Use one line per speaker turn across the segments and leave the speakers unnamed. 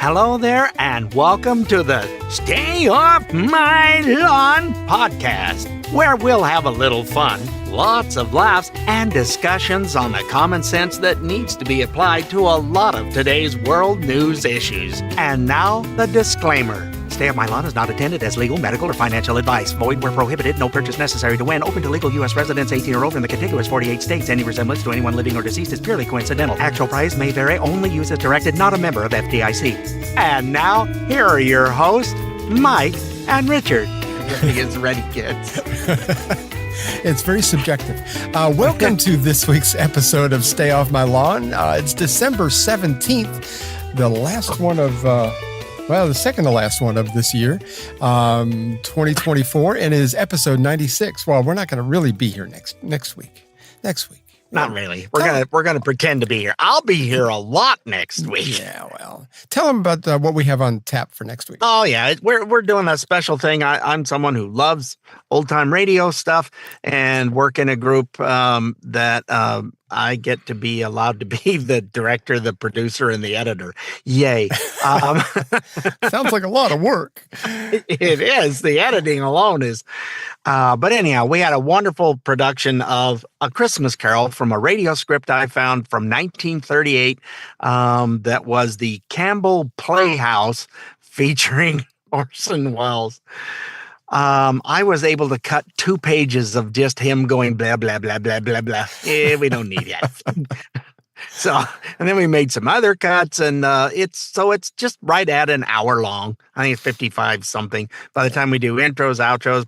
Hello there, and welcome to the Stay Off My Lawn podcast, where we'll have a little fun, lots of laughs, and discussions on the common sense that needs to be applied to a lot of today's world news issues. And now, the disclaimer. Stay Off My Lawn is not intended as legal, medical, or financial advice. Void where prohibited. No purchase necessary to win. Open to legal U.S. residents 18 or over in the contiguous 48 states. Any resemblance to anyone living or deceased is purely coincidental. Actual price may vary. Only use as directed. Not a member of FDIC. And now, here are your hosts, Mike and Richard. Everybody is ready, kids.
It's very subjective. Welcome to this week's episode of Stay Off My Lawn. It's December 17th, the last one of... the second to last one of this year, 2024, and it is episode 96. Well, we're not going to really be here next week.
Not really. We're gonna pretend to be here. I'll be here a lot next week.
Yeah, well, tell them about what we have on tap for next week.
Oh yeah, we're doing a special thing. I'm someone who loves old time radio stuff and work in a group that I get to be allowed to be the director, the producer, and the editor. Yay.
Sounds like a lot of work.
It is. The editing alone is. But anyhow, we had a wonderful production of A Christmas Carol from a radio script I found from 1938 that was the Campbell Playhouse featuring Orson Welles. I was able to cut 2 pages of just him going blah, blah, blah, blah, blah, blah. We don't need that. And then we made some other cuts, and it's just right at an hour long. I think it's 55 something. By the time we do intros, outros,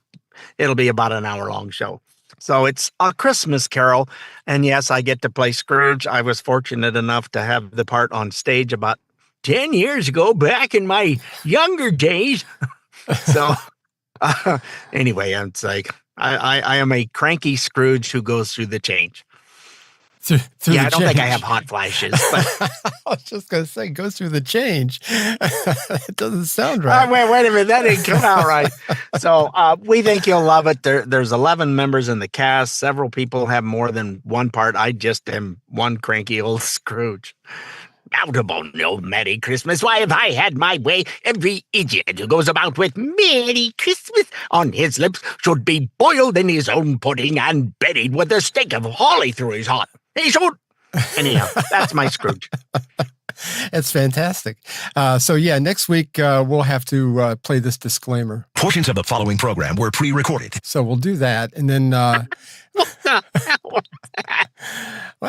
it'll be about an hour long show. So it's A Christmas Carol. And yes, I get to play Scrooge. I was fortunate enough to have the part on stage about 10 years ago, back in my younger days. So anyway, it's like I am a cranky Scrooge who goes through the change.
Through
I don't think I have hot flashes. But
I was just going to say, goes through the change. It doesn't sound right.
Wait a minute. That didn't come out right. So we think you'll love it. There's 11 members in the cast. Several people have more than one part. I just am one cranky old Scrooge. Out about no Merry Christmas. Why, if I had my way, every idiot who goes about with Merry Christmas on his lips should be boiled in his own pudding and buried with a stake of holly through his heart. He should. Anyhow, that's my Scrooge.
It's fantastic. Next week we'll have to play this disclaimer.
Portions of the following program were pre-recorded.
So we'll do that, and then wow,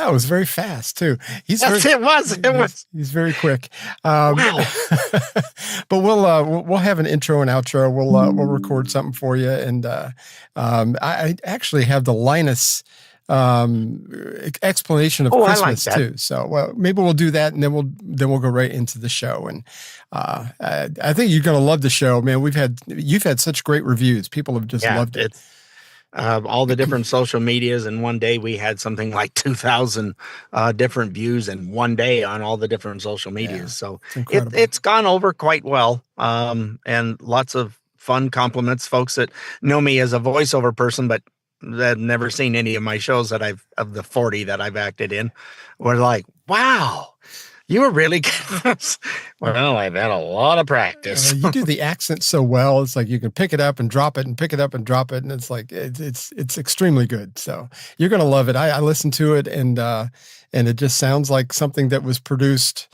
it was very fast too.
It was.
He's very quick.
Wow.
But we'll have an intro and outro. We'll record something for you, and I actually have the Linus explanation of Christmas too. So maybe we'll do that, and then we'll go right into the show. And I think you're going to love the show, man. You've had such great reviews. People have just loved it.
All the different social medias, and one day we had something like 2,000 different views in one day on all the different social medias. Yeah, so it's gone over quite well, and lots of fun compliments. Folks that know me as a voiceover person, but that never seen any of my shows of the 40 that I've acted in, were like, wow, you were really good. Well, I've had a lot of practice.
You do the accent so well. It's like you can pick it up and drop it and pick it up and drop it. And it's like, it's extremely good. So you're going to love it. I listened to it, and it just sounds like something that was produced,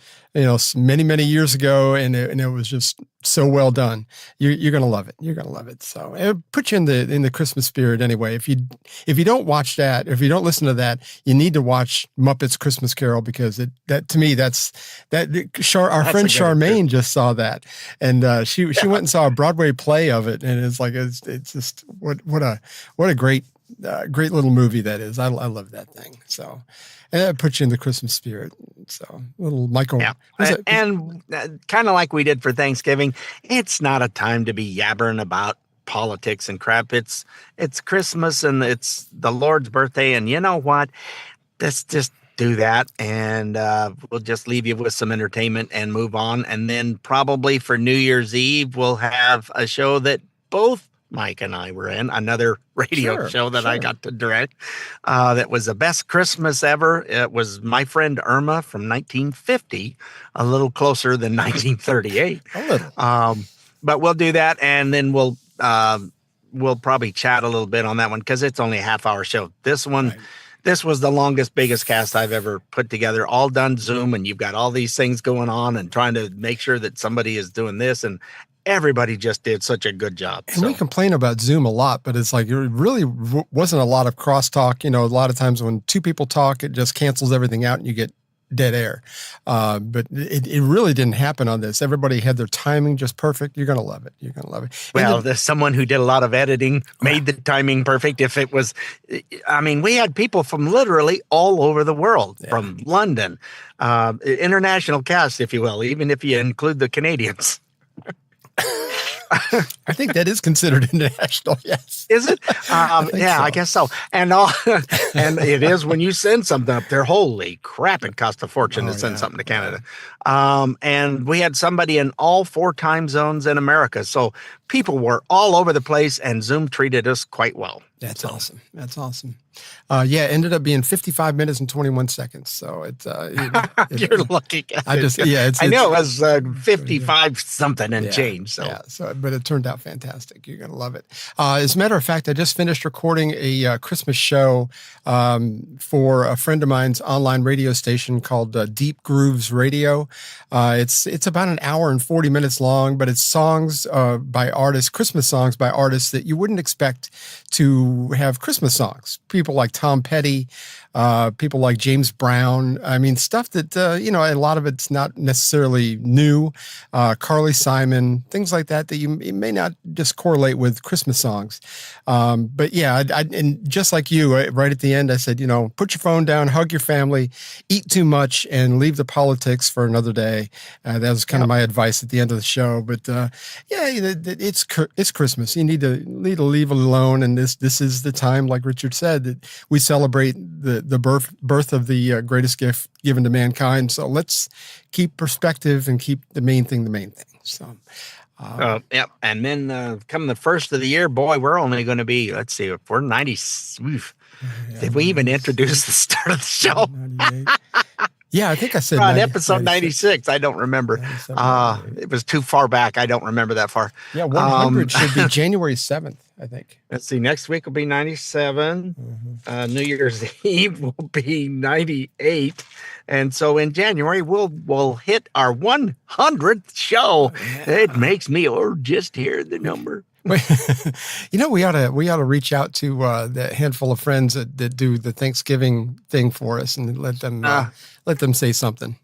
many, many years ago. And it was just so well done. You're going to love it. You're going to love it. So it puts you in the Christmas spirit anyway. If you don't watch that, if you don't listen to that, you need to watch Muppets Christmas Carol, because that to me, our friend Charmaine just saw that, and she went and saw a Broadway play of it, and it's like it's just what a great little movie that is. I love that thing. So. And it puts you in the Christmas spirit. So, little Michael.
Yeah. And kind of like we did for Thanksgiving, it's not a time to be yabbering about politics and crap. It's Christmas, and it's the Lord's birthday. And you know what? Let's just do that. And we'll just leave you with some entertainment and move on. And then probably for New Year's Eve, we'll have a show that both Mike and I were in, another radio
Sure,
show that I
sure.
got to direct. That was the best Christmas ever. It was My Friend Irma from 1950, a little closer than 1938.
A little.
But we'll do that, and then we'll probably chat a little bit on that one because it's only a half-hour show. This one.
Right.
This was the longest, biggest cast I've ever put together, all done Zoom, and you've got all these things going on and trying to make sure that somebody is doing this, and everybody just did such a good job.
And we complain about Zoom a lot, but it's like it really wasn't a lot of crosstalk. You know, a lot of times when two people talk, it just cancels everything out and you get dead air. But it really didn't happen on this. Everybody had their timing just perfect. You're going to love it. You're going to love it.
Well, there's someone who did a lot of editing, made the timing perfect. If it was, I mean, we had people from literally all over the world, from London, international cast, if you will, even if you include the Canadians.
I think that is considered international. Yes.
Is it? I guess so. And and it is when you send something up there. Holy crap! It costs a fortune to send something to Canada. And we had somebody in all 4 time zones in America, so people were all over the place, and Zoom treated us quite well.
That's awesome. That's awesome. It ended up being 55 minutes and 21 seconds. So it's
you're looking at
I
know it was 55 something and change.
But it turned out fantastic. You're gonna love it. As a matter of fact, I just finished recording a Christmas show for a friend of mine's online radio station called Deep Grooves Radio. It's about an hour and 40 minutes long, but it's songs by artists, Christmas songs by artists that you wouldn't expect to have Christmas songs. People like Tom Petty, people like James Brown. I mean, stuff that, a lot of it's not necessarily new. Carly Simon, things like that you may not just correlate with Christmas songs. But yeah, and just like you, right at the end, I said, put your phone down, hug your family, eat too much, and leave the politics for another day. That was kind of my advice at the end of the show. But it's Christmas. You need to leave it alone. And this is the time, like Richard said, that we celebrate the birth of the greatest gift given to mankind. So let's keep perspective and keep the main thing. So,
and then come the first of the year, boy, we're only going to be, let's see, if we're 90. Did we even introduce the start of the show?
98. Yeah, I think I said
on episode 96. I don't remember. It was too far back. I don't remember that far.
Yeah, 100 should be January 7th, I think.
Let's see. Next week will be 97. New Year's Eve will be 98. And so in January, we'll hit our 100th show. It makes me just hear the number.
We ought to reach out to the handful of friends that do the Thanksgiving thing for us and let them say something,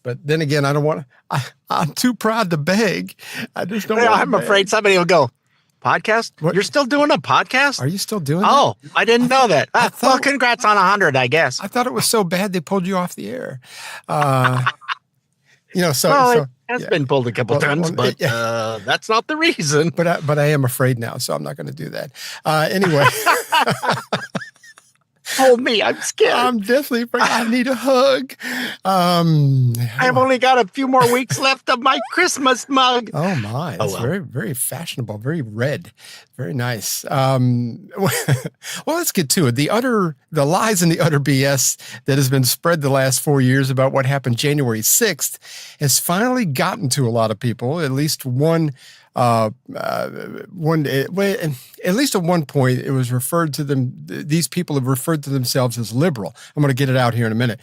But then again, I don't want to. I'm too proud to beg. I just don't.
I'm afraid somebody will go. Podcast? What? You're still doing a podcast?
Are you still doing that?
Oh, I didn't know that. Well, congrats on 100, I guess.
I thought it was so bad they pulled you off the air.
It's been pulled a couple times, but that's not the reason.
But I am afraid now, so I'm not going to do that. Anyway.
Hold me, I'm scared.
I'm definitely afraid. I need a hug.
I've only got a few more weeks left of my Christmas mug.
Oh my, it's very, very fashionable, very red, very nice. Well, let's get to it. The lies and the utter BS that has been spread the last 4 years about what happened January 6th has finally gotten to a lot of people. At least at least at one point, it was referred to them. These people have referred to themselves as liberal. I'm going to get it out here in a minute.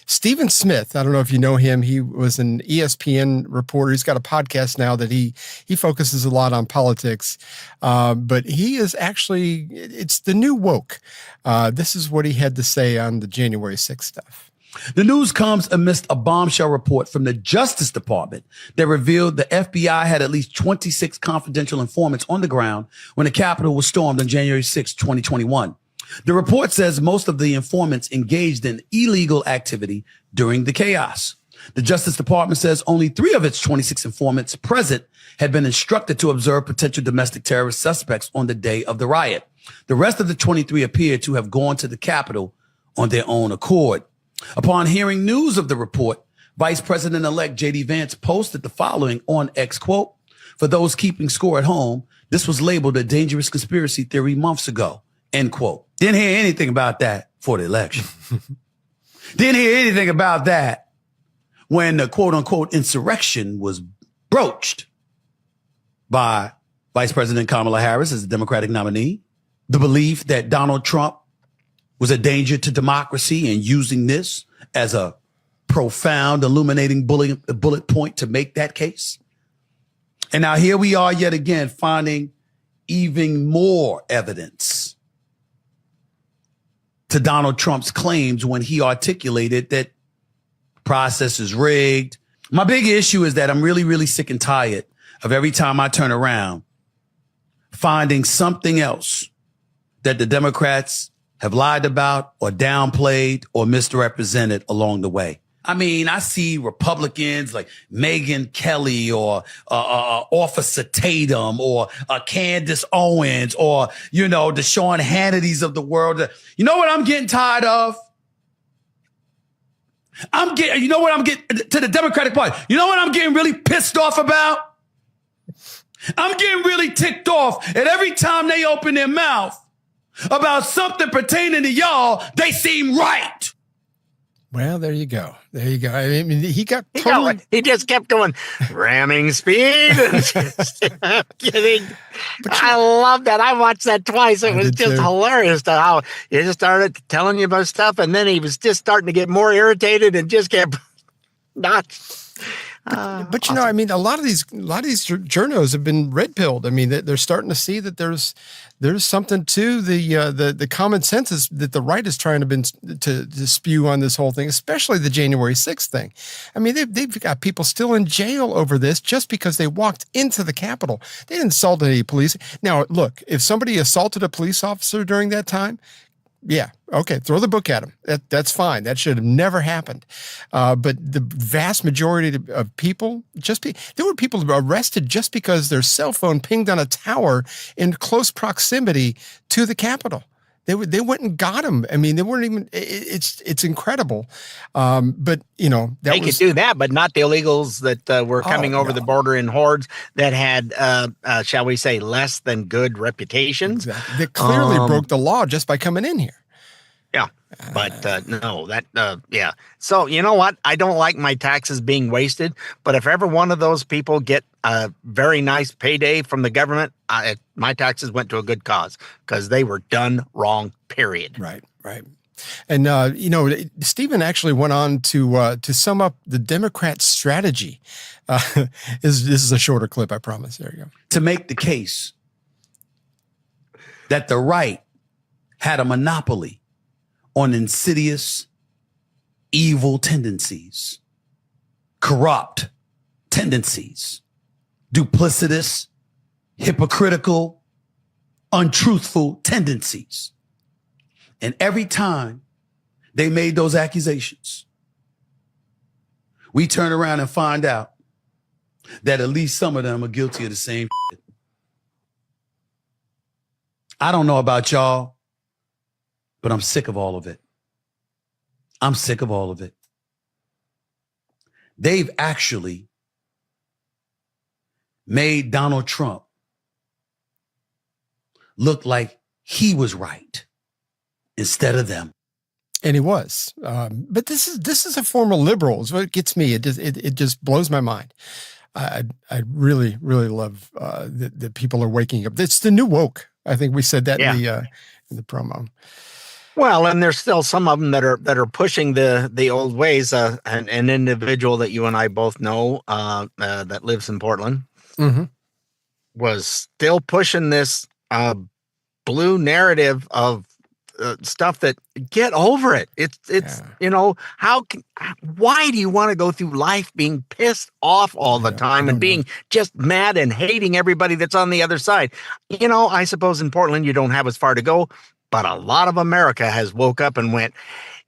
Stephen Smith, I don't know if you know him. He was an ESPN reporter. He's got a podcast now that he focuses a lot on politics. But he is actually, it's the new woke. This is what he had to say on the January 6th stuff.
The news comes amidst a bombshell report from the Justice Department that revealed the FBI had at least 26 confidential informants on the ground when the Capitol was stormed on January 6, 2021. The report says most of the informants engaged in illegal activity during the chaos. The Justice Department says only 3 of its 26 informants present had been instructed to observe potential domestic terrorist suspects on the day of the riot. The rest of the 23 appear to have gone to the Capitol on their own accord. Upon hearing news of the report, Vice President-elect J.D. Vance posted the following on X, quote, For those keeping score at home, this was labeled a dangerous conspiracy theory months ago, end quote. Didn't hear anything about that for the election. Didn't hear anything about that when the quote unquote insurrection was broached by Vice President Kamala Harris as the Democratic nominee. The belief that Donald Trump was a danger to democracy and using this as a profound, illuminating bullet point to make that case. And now here we are yet again finding even more evidence to Donald Trump's claims when he articulated that process is rigged. My big issue is that I'm really, really sick and tired of every time I turn around finding something else that the Democrats have lied about or downplayed or misrepresented along the way. I mean, I see Republicans like Megyn Kelly or Officer Tatum or Candace Owens or, you know, the Sean Hannitys of the world. You know what I'm getting tired of? You know what I'm getting to the Democratic Party? You know what I'm getting really pissed off about? I'm getting really ticked off at every time they open their mouth about something pertaining to y'all, they seem right.
Well, there you go. There you go. I mean, he
just kept going, ramming speed. I'm kidding. I love that. I watched that twice. It was just hilarious to how he just started telling you about stuff, and then he was just starting to get more irritated and just kept not.
But you know, I mean, a lot of these journos have been red pilled. I mean, they're starting to see that there's something to the common sense is that the right is trying to spew on this whole thing, especially the January 6th thing. I mean, they've got people still in jail over this just because they walked into the Capitol. They didn't assault any police. Now, look, if somebody assaulted a police officer during that time, yeah, okay, throw the book at him. That's fine. That should have never happened. But the vast majority of people, there were people arrested just because their cell phone pinged on a tower in close proximity to the Capitol. They went and got them. I mean, they weren't even. It's incredible. But you know,
they could do that, but not the illegals that were coming over the border in hordes that had, shall we say, less than good reputations.
Exactly. They clearly broke the law just by coming in here.
Yeah, but no, yeah. So you know what? I don't like my taxes being wasted, but if ever one of those people get a very nice payday from the government, my taxes went to a good cause because they were done wrong, period.
Right. And, you know, Stephen actually went on to sum up the Democrat strategy. This is a shorter clip, I promise. There you go.
To make the case that the right had a monopoly on insidious, evil tendencies, corrupt tendencies, duplicitous, hypocritical, untruthful tendencies. And every time they made those accusations, we turn around and find out that at least some of them are guilty of the same shit. I don't know about y'all, but I'm sick of all of it. I'm sick of all of it. They've actually made Donald Trump look like he was right instead of them.
And he was. But this is a form of liberal is what gets me. It just blows my mind. I really, really love that people are waking up. It's the new woke. I think we said that in the promo.
Well, and there's still some of them that are pushing the old ways. An individual that you and I both know that lives in Portland was still pushing this blue narrative of stuff that get over it. It's you know, why do you want to go through life being pissed off all the time and being just mad and hating everybody that's on the other side? You know, I suppose in Portland you don't have as far to go. But a lot of America has woke up and went,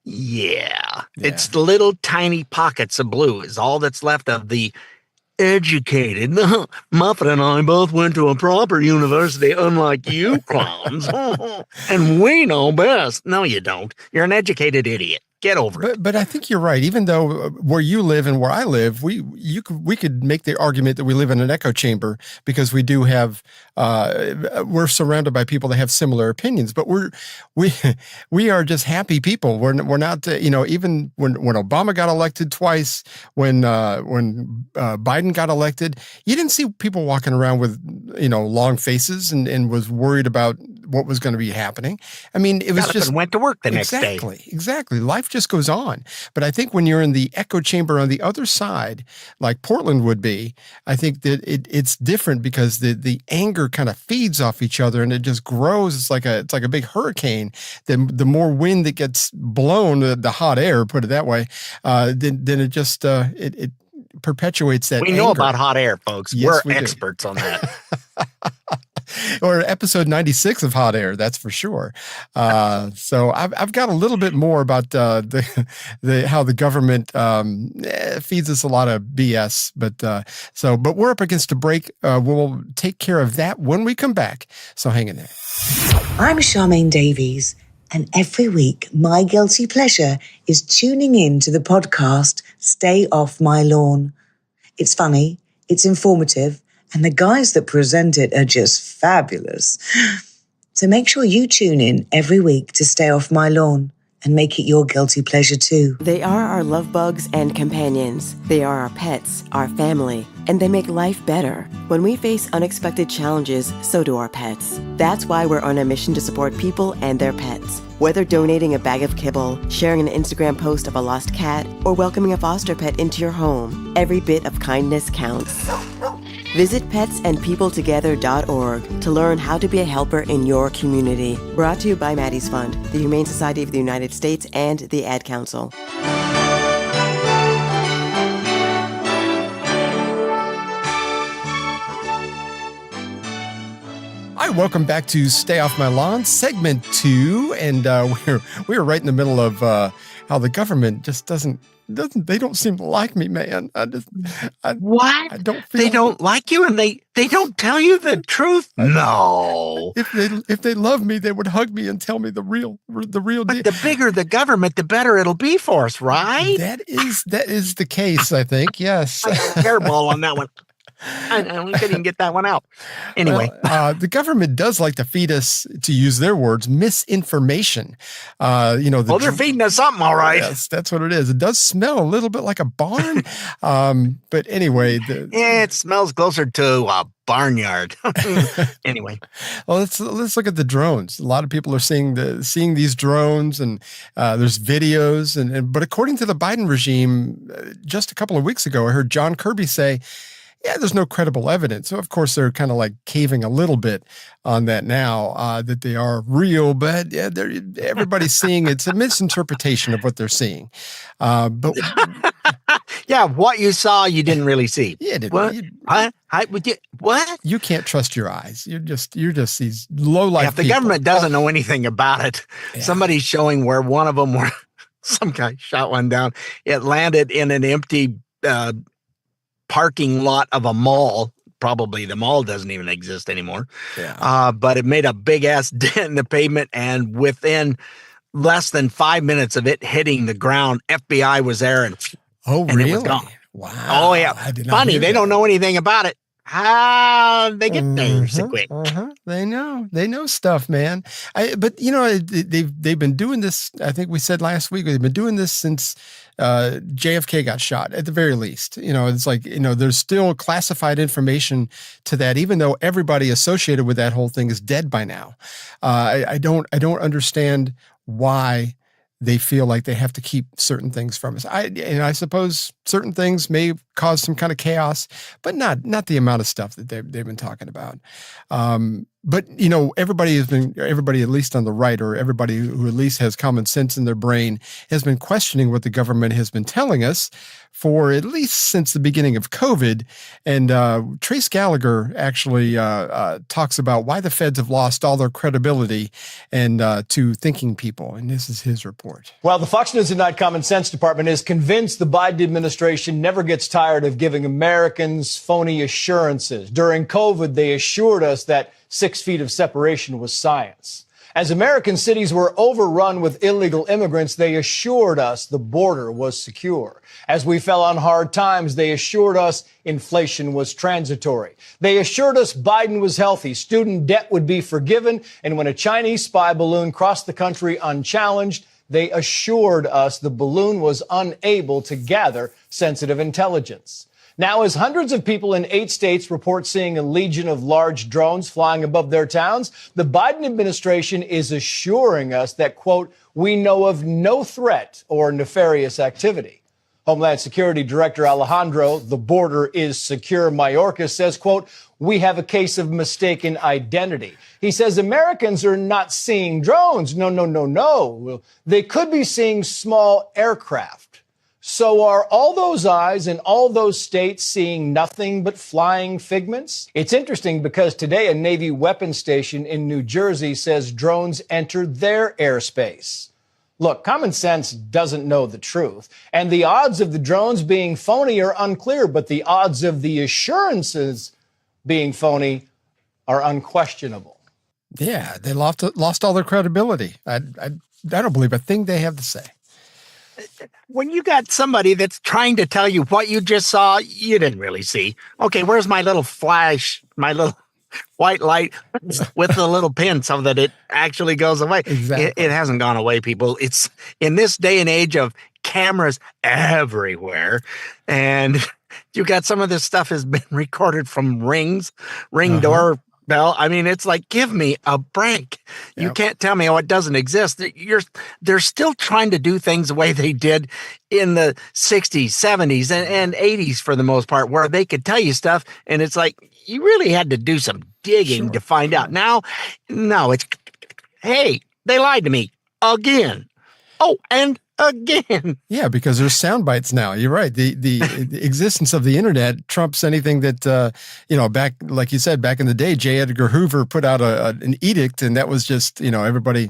it's little tiny pockets of blue is all that's left of the educated. Muffet and I both went to a proper university, unlike you clowns. And we know best. No, you don't. You're an educated idiot. Get over it.
But I think you're right. Even though where you live and where I live, we could make the argument that we live in an echo chamber because we do have we're surrounded by people that have similar opinions. But we are just happy people. We're not even when Obama got elected twice, when Biden got elected, you didn't see people walking around with long faces and was worried about what was going to be happening. I mean, it was just
went to work the next day.
Exactly. Life just goes on. But I think when you're in the echo chamber on the other side, like Portland would be, I think that it's different because the anger kind of feeds off each other and it just grows. It's like a big hurricane. The more wind that gets blown, the hot air, put it that way, then it just it perpetuates that.
We know about hot air, folks.
Yes,
We're experts on that.
Or episode 96 of Hot Air, that's for sure. So I've got a little bit more about how the government feeds us a lot of BS. But we're up against a break. We'll take care of that when we come back. So hang in there.
I'm Charmaine Davies, and every week my guilty pleasure is tuning in to the podcast Stay Off My Lawn. It's funny, it's informative, and the guys that present it are just fabulous. So make sure you tune in every week to Stay Off My Lawn and make it your guilty pleasure too.
They are our love bugs and companions. They are our pets, our family, and they make life better. When we face unexpected challenges, so do our pets. That's why we're on a mission to support people and their pets. Whether donating a bag of kibble, sharing an Instagram post of a lost cat, or welcoming a foster pet into your home, every bit of kindness counts. Visit petsandpeopletogether.org to learn how to be a helper in your community. Brought to you by Maddie's Fund, the Humane Society of the United States, and the Ad Council.
Hi, welcome back to Stay Off My Lawn, segment 2, and we're right in the middle of how the government just doesn't. They don't seem to like me, man.
What?
I don't feel
they don't like you, and they don't tell you the truth. No.
If they love me, they would hug me and tell me the real deal.
But the bigger the government, the better it'll be for us, right?
That is the case, I think. Yes.
I got a hairball on that one. We couldn't even get that one out. Anyway,
the government does like to feed us, to use their words, misinformation.
They're feeding us something, all right.
Yes, that's what it is. It does smell a little bit like a barn, but anyway,
it smells closer to a barnyard. Anyway,
well, let's look at the drones. A lot of people are seeing these drones, and there's videos, but according to the Biden regime, just a couple of weeks ago, I heard John Kirby say, yeah, there's no credible evidence. So, of course, they're kind of like caving a little bit on that now, that they are real, but yeah, everybody's seeing it's a misinterpretation of what they're seeing. But
yeah, what you saw, you didn't really see.
Yeah,
what? What?
You can't trust your eyes. You're just these low life.
If the government doesn't know anything about it, somebody's showing where one of them, where some guy shot one down. It landed in an empty parking lot of a mall. Probably the mall doesn't even exist anymore.
Yeah.
But it made a big ass dent in the pavement, and within less than 5 minutes of it hitting the ground, FBI was there, and
really?
It was gone.
Wow.
Oh yeah. Funny, they don't know anything about it. How they get there so quick?
They know stuff, man. But they've been doing this. I think we said last week they've been doing this since JFK got shot. At the very least, it's like there's still classified information to that, even though everybody associated with that whole thing is dead by now. I don't understand why they feel like they have to keep certain things from us. I suppose certain things may cause some kind of chaos, but not the amount of stuff that they've been talking about. But everybody, at least on the right, or everybody who at least has common sense in their brain, has been questioning what the government has been telling us for at least since the beginning of COVID. And Trace Gallagher actually talks about why the feds have lost all their credibility and to thinking people. And this is his report.
Well, the Fox News and Common Sense Department is convinced the Biden administration never gets tired of giving Americans phony assurances. During COVID, they assured us that 6 feet of separation was science. As American cities were overrun with illegal immigrants, they assured us the border was secure. As we fell on hard times, they assured us inflation was transitory. They assured us Biden was healthy, student debt would be forgiven, and when a Chinese spy balloon crossed the country unchallenged, they assured us the balloon was unable to gather sensitive intelligence. Now, as hundreds of people in 8 states report seeing a legion of large drones flying above their towns, the Biden administration is assuring us that, quote, we know of no threat or nefarious activity. Homeland Security Director Alejandro, the border is secure, Mayorkas says, quote, we have a case of mistaken identity. He says Americans are not seeing drones. No. They could be seeing small aircraft. So are all those eyes in all those states seeing nothing but flying figments? It's interesting because today a Navy weapons station in New Jersey says drones entered their airspace. Look, common sense doesn't know the truth, and the odds of the drones being phony are unclear, but the odds of the assurances being phony are unquestionable.
Yeah, they lost all their credibility. I don't believe a thing they have to say.
When you got somebody that's trying to tell you what you just saw, you didn't really see. Okay, where's my little flash, my little white light with the little pin so that it actually goes away?
Exactly.
It hasn't gone away, people. It's in this day and age of cameras everywhere. And you got some of this stuff has been recorded from ring doorbell. I mean, it's like, give me a break. You can't tell me, it doesn't exist. They're still trying to do things the way they did in the 60s, 70s, and 80s for the most part, where they could tell you stuff. And it's like, you really had to do some digging to find out. Now, no, it's, hey, they lied to me again. Oh, and again.
Yeah, because there's sound bites now. You're right. The existence of the internet trumps anything that, back, like you said, back in the day, J. Edgar Hoover put out an edict, and that was just, everybody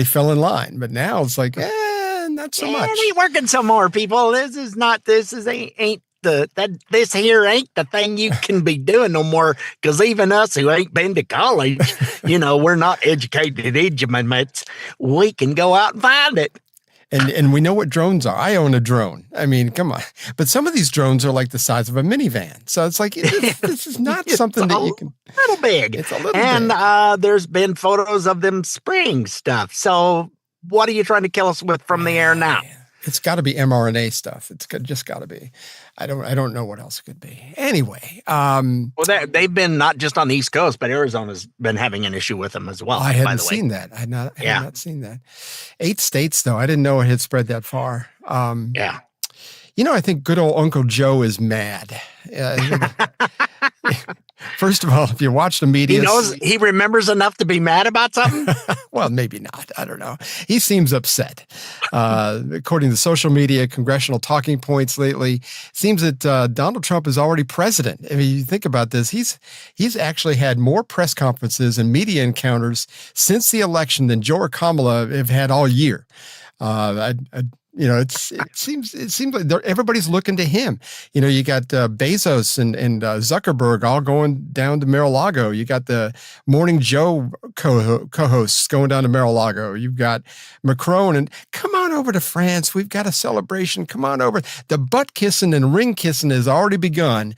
fell in line. But now it's like, not so much.
It ain't working some more, people. This ain't this here ain't the thing you can be doing no more, because even us who ain't been to college, we're not educated ignorants. We can go out and find it.
And we know what drones are. I own a drone. I mean, come on. But some of these drones are like the size of a minivan. So it's like, this is not something that you can.
It's a little big.
It's a little big.
And there's been photos of them spraying stuff. So what are you trying to kill us with from the air now?
It's got to be mRNA stuff. It's just got to be. I don't know what else it could be. Anyway.
Well, they've been not just on the East Coast, but Arizona's been having an issue with them as well.
I hadn't seen that. I had not seen that. 8 states, though. I didn't know it had spread that far.
Yeah.
I think good old Uncle Joe is mad. First of all, if you watch the media,
he remembers enough to be mad about something.
Well, maybe not. I don't know. He seems upset. According to social media, congressional talking points lately, seems that Donald Trump is already president. I mean, you think about this. He's actually had more press conferences and media encounters since the election than Joe or Kamala have had all year. It seems like everybody's looking to him. You got Bezos and Zuckerberg all going down to Mar-a-Lago. You got the Morning Joe co-hosts going down to Mar-a-Lago. You've got Macron, and come on over to France. We've got a celebration. Come on over. The butt kissing and ring kissing has already begun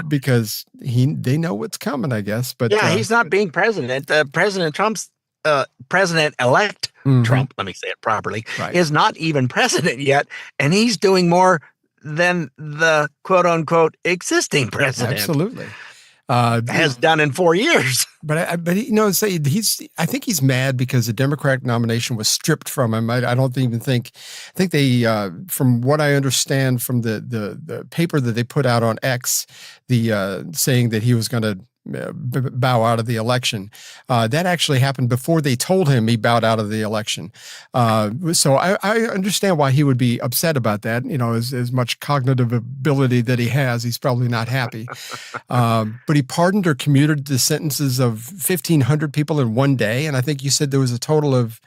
because they know what's coming, I guess. But
he's not being president. President Trump's president-elect. Trump, let me say it properly, is not even president yet, and he's doing more than the quote-unquote existing president.
Absolutely.
Has done in 4 years.
But I think he's mad because the Democratic nomination was stripped from him. I don't even think they, from what I understand from the paper that they put out on X, saying that he was going to bow out of the election. That actually happened before they told him he bowed out of the election. So I understand why he would be upset about that. As much cognitive ability that he has, he's probably not happy. But he pardoned or commuted the sentences of 1,500 people in one day. And I think you said there was a total of.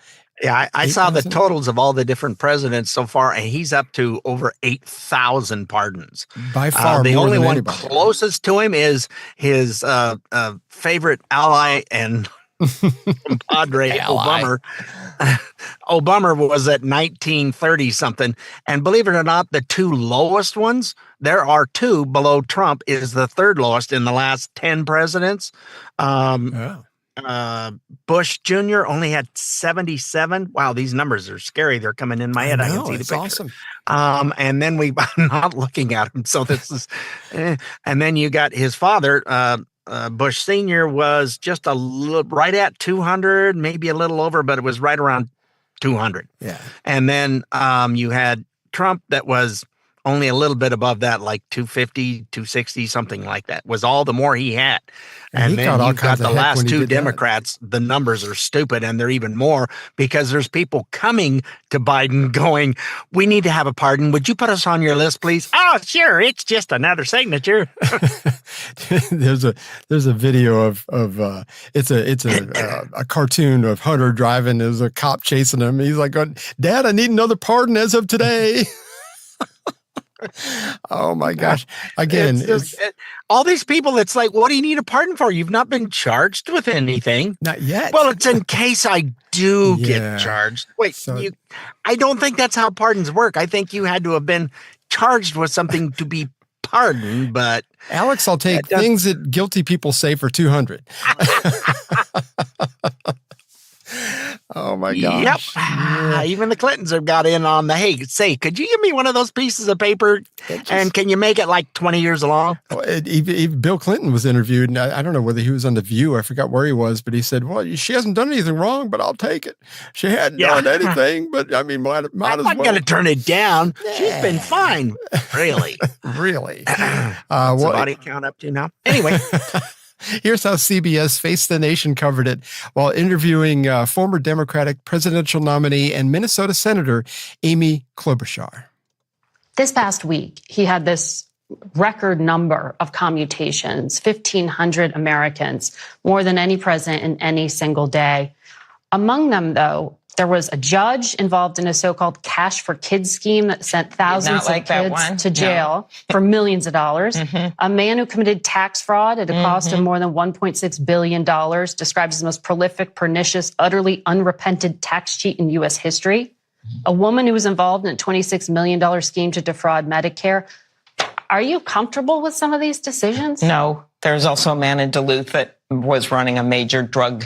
Yeah, I saw the totals of all the different presidents so far, and he's up to over 8,000 pardons.
By far,
the
more
only
than
one
anybody.
closest to him is his favorite ally and compadre Obama. Obama was at 1930 something. And believe it or not, the two lowest ones, there are two below Trump, is the third lowest in the last 10 presidents. Bush Jr. only had 77. Wow, these numbers are scary. They're coming in my head. I can see the picture.
Awesome.
And then I'm not looking at him. So this is, and then you got his father, Bush Sr. was just a little right at 200, maybe a little over, but it was right around 200.
Yeah.
And then you had Trump that was only a little bit above that, like 250, 260, something like that, was all the more he had. And then you've got the last two Democrats, the numbers are stupid, and they're even more because there's people coming to Biden going, we need to have a pardon. Would you put us on your list, please? Oh, sure. It's just another signature.
There's a video of it's a cartoon of Hunter driving. There's a cop chasing him. He's like, Dad, I need another pardon as of today. Oh my gosh. Again,
all these people, it's like, what do you need a pardon for? You've not been charged with anything.
Not yet.
Well, it's in case I do get charged. Wait, I don't think that's how pardons work. I think you had to have been charged with something to be pardoned, but
Alex, I'll take things that guilty people say for 200. Oh my gosh.
Yep.
Yeah.
Even the Clintons have got in on the, hey, say, could you give me one of those pieces of paper and can you make it like 20 years long?
Even Bill Clinton was interviewed, and I don't know whether he was on The View. I forgot where he was, but he said, well, she hasn't done anything wrong, but I'll take it. She hadn't done anything, but I mean, might as well.
I'm not going to turn it down. She's been fine. Really?
Really?
What's the body count up to now? Anyway.
Here's how CBS Face the Nation covered it while interviewing former Democratic presidential nominee and Minnesota Senator Amy Klobuchar.
This past week, he had this record number of commutations, 1,500 Americans, more than any president in any single day. Among them, though, there was a judge involved in a so-called Cash for Kids scheme that sent thousands of kids to jail for millions of dollars. A man who committed tax fraud at a cost of more than $1.6 billion, described as the most prolific, pernicious, utterly unrepented tax cheat in U.S. history. A woman who was involved in a $26 million scheme to defraud Medicare. Are you comfortable with some of these decisions?
No. There's also a man in Duluth that was running a major drug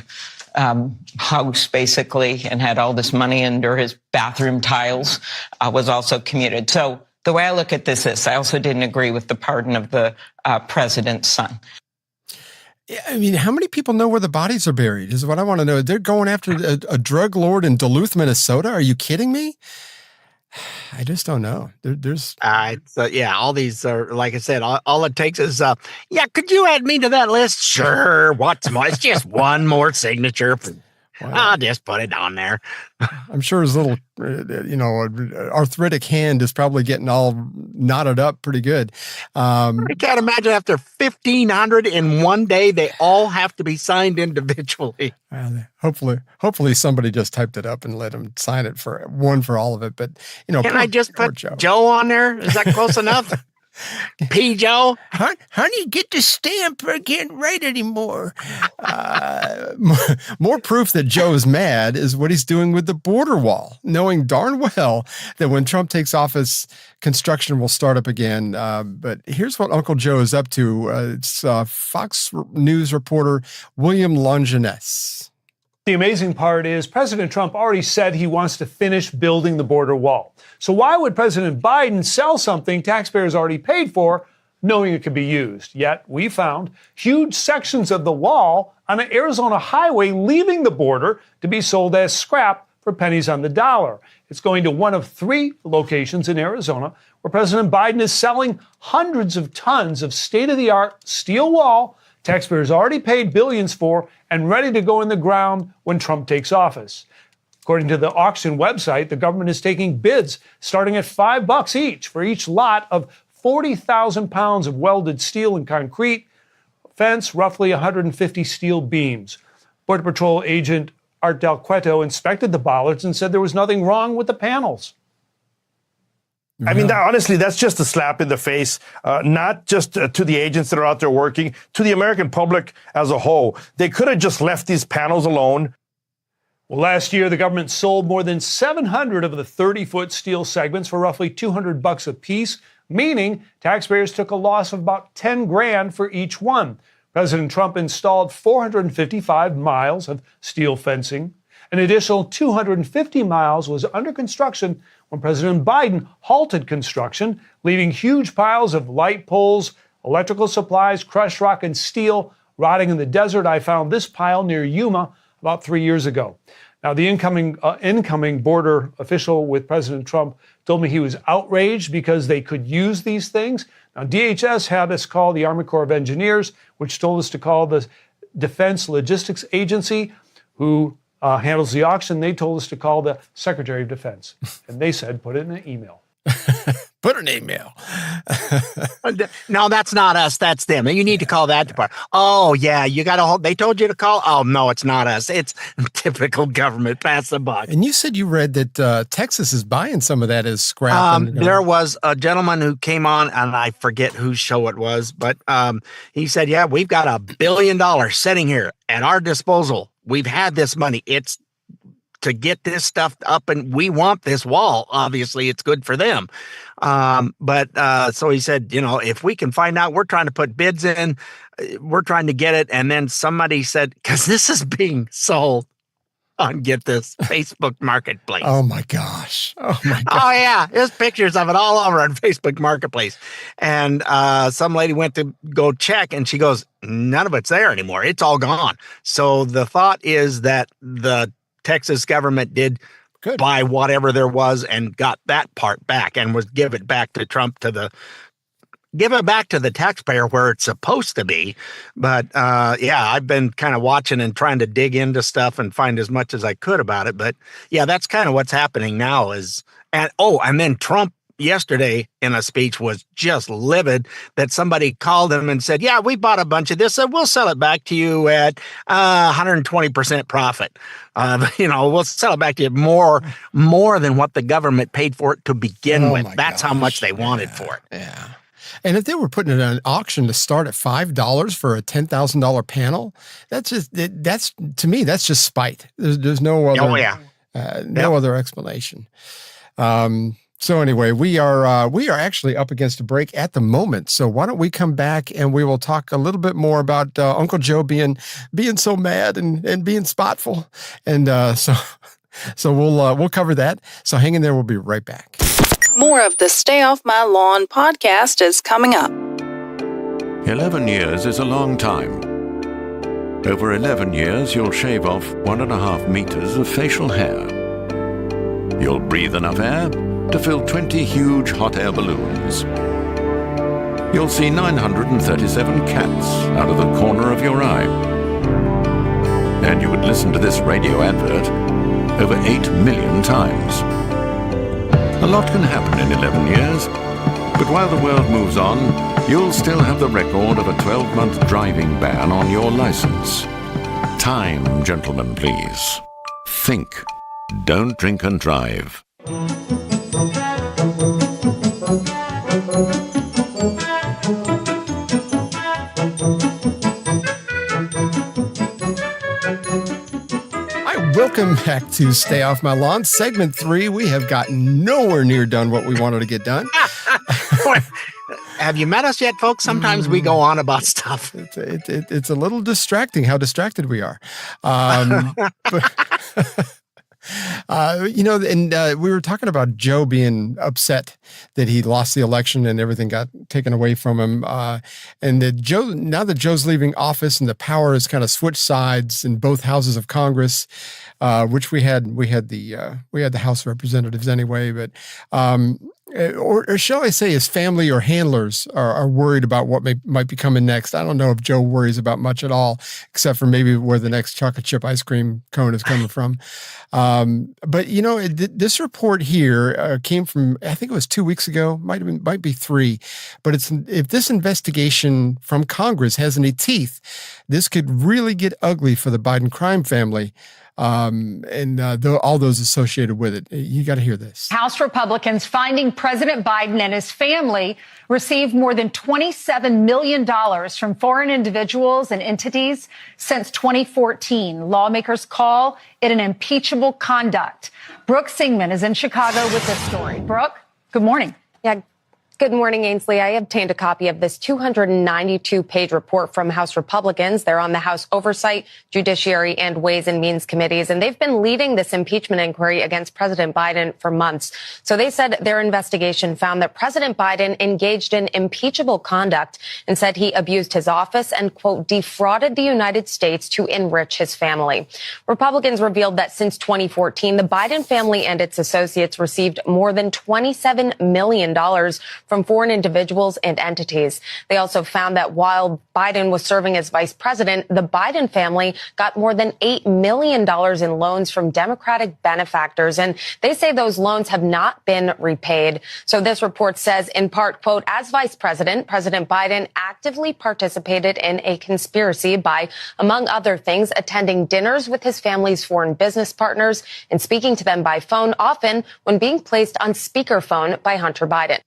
house, basically, and had all this money under his bathroom tiles, was also commuted. So the way I look at this is I also didn't agree with the pardon of the president's son.
I mean, how many people know where the bodies are buried is what I want to know. They're going after a drug lord in Duluth, Minnesota. Are you kidding me? I just don't know. There's
all these are, like I said, all it takes is, could you add me to that list? Sure. What's more? It's just one more signature. I'll just put it on there.
I'm sure his little, arthritic hand is probably getting all knotted up pretty good.
I can't imagine after 1,500 in one day, they all have to be signed individually.
Hopefully somebody just typed it up and let him sign it for all of it. But,
can I just put Joe on there? Is that close enough? P. Joe?
Honey, get the stamp. I can't write anymore. More proof that Joe's mad is what he's doing with the border wall, knowing darn well that when Trump takes office, construction will start up again. But here's what Uncle Joe is up to. It's Fox News reporter William Longinus.
The amazing part is President Trump already said he wants to finish building the border wall. So why would President Biden sell something taxpayers already paid for, knowing it could be used? Yet we found huge sections of the wall on an Arizona highway leaving the border to be sold as scrap for pennies on the dollar. It's going to one of 3 locations in Arizona where President Biden is selling hundreds of tons of state-of-the-art steel wall taxpayers already paid billions for and ready to go in the ground when Trump takes office. According to the auction website, the government is taking bids starting at $5 each for each lot of 40,000 pounds of welded steel and concrete, fence, roughly 150 steel beams. Border Patrol agent Art Del Cueto inspected the bollards and said there was nothing wrong with the panels.
I mean, honestly, that's just a slap in the face, not just to the agents that are out there working, to the American public as a whole. They could have just left these panels alone.
Well, last year, the government sold more than 700 of the 30-foot steel segments for roughly $200 a piece, meaning taxpayers took a loss of about 10 grand for each one. President Trump installed 455 miles of steel fencing. An additional 250 miles was under construction when President Biden halted construction, leaving huge piles of light poles, electrical supplies, crushed rock, and steel rotting in the desert. I found this pile near Yuma about 3 years ago. Now, the incoming border official with President Trump told me he was outraged because they could use these things. Now, DHS had us call the Army Corps of Engineers, which told us to call the Defense Logistics Agency, who handles the auction. They told us to call the Secretary of Defense. And they said, put it in an email.
Put an email.
No, that's not us. That's them. You need to call that department. Oh, yeah. You got to hold. They told you to call. Oh, no, it's not us. It's typical government. Pass the buck.
And you said you read that Texas is buying some of that as scrap.
There was a gentleman who came on, and I forget whose show it was, but he said, yeah, we've got $1 billion sitting here at our disposal. We've had this money. It's to get this stuff up, and we want this wall. Obviously, it's good for them. So he said, if we can find out, we're trying to put bids in, we're trying to get it. And then somebody said, because this is being sold on, get this, Facebook Marketplace.
Oh my gosh. Oh
yeah. There's pictures of it all over on Facebook Marketplace. And some lady went to go check, and she goes, none of it's there anymore. It's all gone. So the thought is that the Texas government did buy whatever there was and got that part back and was give it back to Trump, give it back to the taxpayer where it's supposed to be. But I've been kind of watching and trying to dig into stuff and find as much as I could about it. But yeah, that's kind of what's happening now and then Trump yesterday in a speech was just livid that somebody called him and said, yeah, we bought a bunch of this and we'll sell it back to you at 120% profit. We'll sell it back to you more than what the government paid for it to begin with. That's how much they wanted for it.
Yeah. And if they were putting it on an auction to start at $5 for a $10,000 panel, that's to me, that's just spite. There's no other, other explanation. So anyway, we are actually up against a break at the moment. So why don't we come back and we will talk a little bit more about Uncle Joe being so mad and being spiteful, and so we'll cover that. So hang in there. We'll be right back.
More of the Stay Off My Lawn podcast is coming up.
11 years is a long time. Over 11 years, you'll shave off 1.5 meters of facial hair. You'll breathe enough air to fill 20 huge hot air balloons. You'll see 937 cats out of the corner of your eye. And you would listen to this radio advert over 8 million times. A lot can happen in 11 years, but while the world moves on, you'll still have the record of a 12-month driving ban on your license. Time, gentlemen, please. Think. Don't drink and drive.
Welcome back to Stay Off My Lawn. Segment 3. We have gotten nowhere near done what we wanted to get done.
Have you met us yet, folks? Sometimes we go on about stuff.
It's a little distracting how distracted we are. We were talking about Joe being upset that he lost the election and everything got taken away from him. And that now that Joe's leaving office and the power has kind of switched sides in both houses of Congress, which we had the House of Representatives anyway, but or shall I say his family or handlers are worried about what might be coming next. I don't know if Joe worries about much at all, except for maybe where the next chocolate chip ice cream cone is coming from. But this report here came from, I think it was 2 weeks ago, might be 3. But if this investigation from Congress has any teeth, this could really get ugly for the Biden crime family. and all those associated with it. You got to hear this.
House Republicans finding President Biden and his family received more than $27 million from foreign individuals and entities since 2014. Lawmakers call it an impeachable conduct. Brooke Singman is in Chicago with this story. Brooke, good morning.
Yeah. Good morning, Ainsley. I obtained a copy of this 292-page report from House Republicans. They're on the House Oversight, Judiciary, and Ways and Means committees, and they've been leading this impeachment inquiry against President Biden for months. So they said their investigation found that President Biden engaged in impeachable conduct and said he abused his office and, quote, defrauded the United States to enrich his family. Republicans revealed that since 2014, the Biden family and its associates received more than $27 million from foreign individuals and entities. They also found that while Biden was serving as vice president, the Biden family got more than $8 million in loans from Democratic benefactors. And they say those loans have not been repaid. So this report says, in part, quote, as vice president, President Biden actively participated in a conspiracy by, among other things, attending dinners with his family's foreign business partners and speaking to them by phone, often when being placed on speakerphone by Hunter Biden.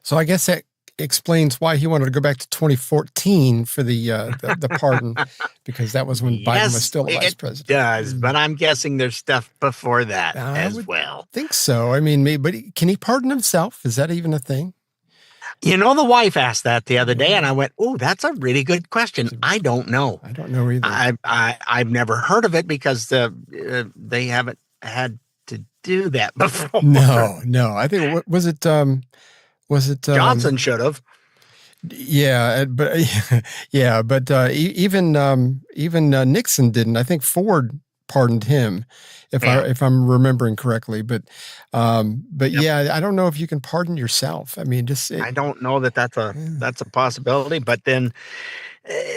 So I guess that explains why he wanted to go back to 2014 for the pardon, because that was when Biden was still vice president.
It does, but I'm guessing there's stuff before that as well.
I think so. I mean, maybe, but can he pardon himself? Is that even a thing?
You know, the wife asked that the other day, and I went, "Oh, that's a really good question. I don't know.
I don't know either.
I've never heard of it because they haven't had to do that before."
No. I think was it
Johnson should have.
Yeah, but even Nixon didn't. I think Ford pardoned him, if I'm remembering correctly. But yeah, I don't know if you can pardon yourself. I mean,
I don't know that's a possibility. But then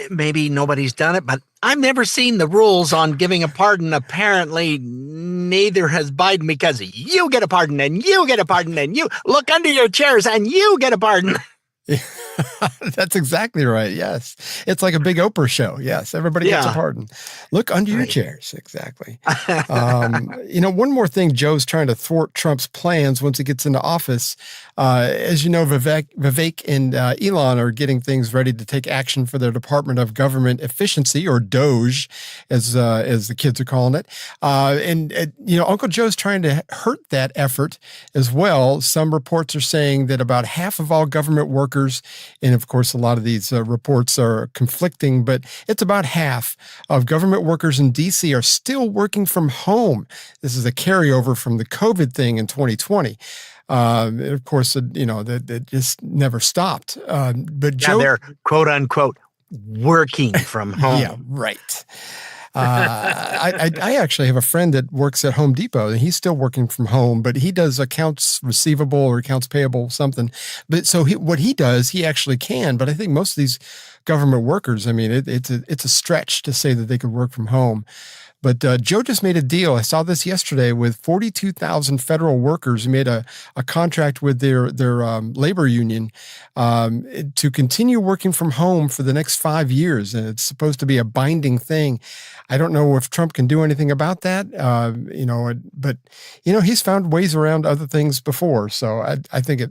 maybe nobody's done it. But I've never seen the rules on giving a pardon. Apparently, neither has Biden, because you get a pardon and you get a pardon and you look under your chairs and you get a pardon.
That's exactly right. Yes. It's like a big Oprah show. Yes. Everybody gets a pardon. Look under your chairs. Exactly. One more thing, Joe's trying to thwart Trump's plans once he gets into office. As you know, Vivek and Elon are getting things ready to take action for their Department of Government Efficiency, or DOGE, as the kids are calling it. Uncle Joe's trying to hurt that effort as well. Some reports are saying that about half of all government workers, and of course, a lot of these reports are conflicting, but it's about half of government workers in D.C. are still working from home. This is a carryover from the COVID thing in 2020. Of course, that just never stopped. But Joe,
they're quote unquote working from home.
Yeah, right. I actually have a friend that works at Home Depot, and he's still working from home, but he does accounts receivable or accounts payable, something. But so what he does, he actually can. But I think most of these government workers, I mean, it's a stretch to say that they could work from home. But Joe just made a deal. I saw this yesterday with 42,000 federal workers who made a contract with their labor union to continue working from home for the next 5 years. And it's supposed to be a binding thing. I don't know if Trump can do anything about that, but he's found ways around other things before. So I think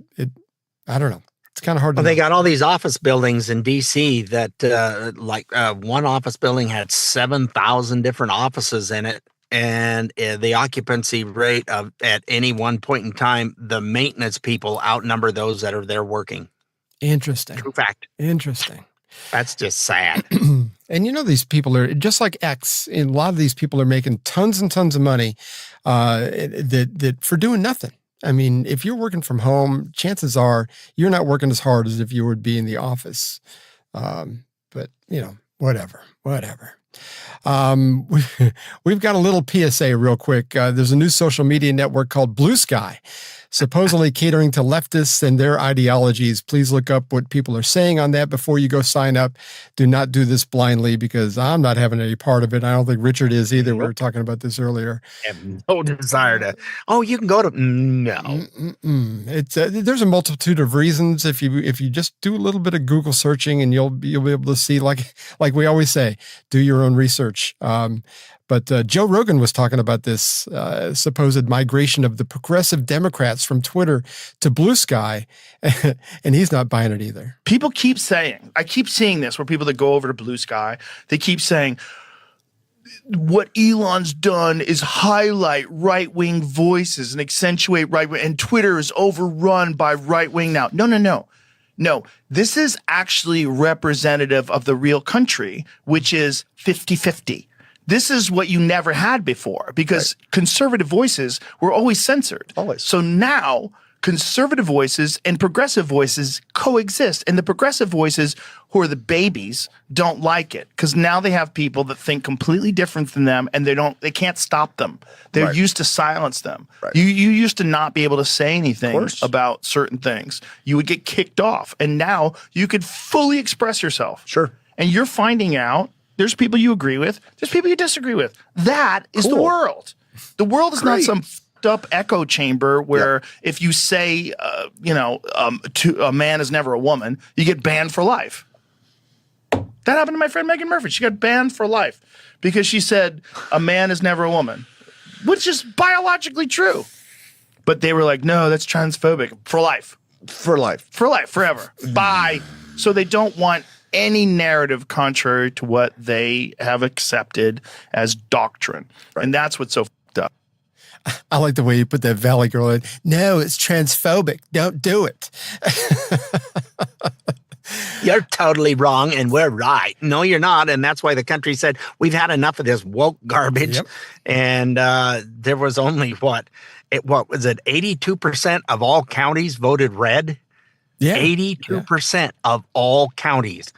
I don't know. It's kind of hard to know.
They got all these office buildings in D.C. that, one office building had 7,000 different offices in it. And the occupancy rate at any one point in time, the maintenance people outnumber those that are there working.
Interesting.
True fact.
Interesting.
That's just sad.
And these people are just like X. And a lot of these people are making tons and tons of money that for doing nothing. I mean, if you're working from home, chances are you're not working as hard as if you would be in the office. But whatever. We've got a little PSA real quick. There's a new social media network called Bluesky, supposedly catering to leftists and their ideologies. Please look up what people are saying on that before you go sign up. Do not do this blindly, because I'm not having any part of it. I don't think Richard is either. We were talking about this earlier.
I have no desire to. Oh, you can go to. No.
It's there's a multitude of reasons. If you just do a little bit of Google searching, and you'll be able to see, like we always say, do your own research. But Joe Rogan was talking about this supposed migration of the progressive Democrats from Twitter to Bluesky, and he's not buying it either.
People keep saying, I keep seeing this where people that go over to Bluesky, they keep saying, what Elon's done is highlight right-wing voices and accentuate right-wing, and Twitter is overrun by right-wing now. No, this is actually representative of the real country, which is 50-50. This is what you never had before because conservative voices were always censored.
Always.
So now conservative voices and progressive voices coexist. And the progressive voices who are the babies don't like it because now they have people that think completely different than them and they can't stop them. They're used to silence them. Right. You used to not be able to say anything about certain things. You would get kicked off. And now you could fully express yourself.
Sure.
And you're finding out there's people you agree with. There's people you disagree with. That is the world. The world is not some fucked up echo chamber where if you say, to a man is never a woman, you get banned for life. That happened to my friend Megan Murphy. She got banned for life because she said a man is never a woman, which is biologically true. But they were like, no, that's transphobic. For life.
For life.
For life. Forever. Bye. So they don't want any narrative contrary to what they have accepted as doctrine. And that's what's so fucked up.
I like the way you put that Valley Girl in. No, it's transphobic. Don't do it.
You're totally wrong and we're right. No, you're not. And that's why the country said, we've had enough of this woke garbage. Yep. And there was only, what was it, 82% of all counties voted red? Yeah. 82% of all counties.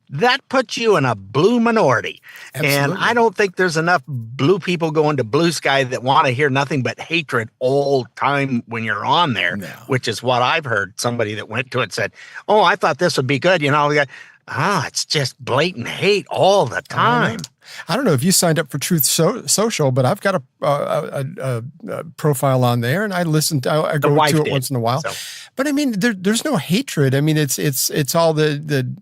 That puts you in a blue minority. Absolutely. And I don't think there's enough blue people going to Bluesky that want to hear nothing but hatred all time when you're on there, which is what I've heard. Somebody that went to it said, oh, I thought this would be good. It's just blatant hate all the time.
I don't know if you signed up for Truth Social, but I've got a profile on there, and I listen. I go to it once in a while. So. But I mean, there's no hatred. I mean, it's all the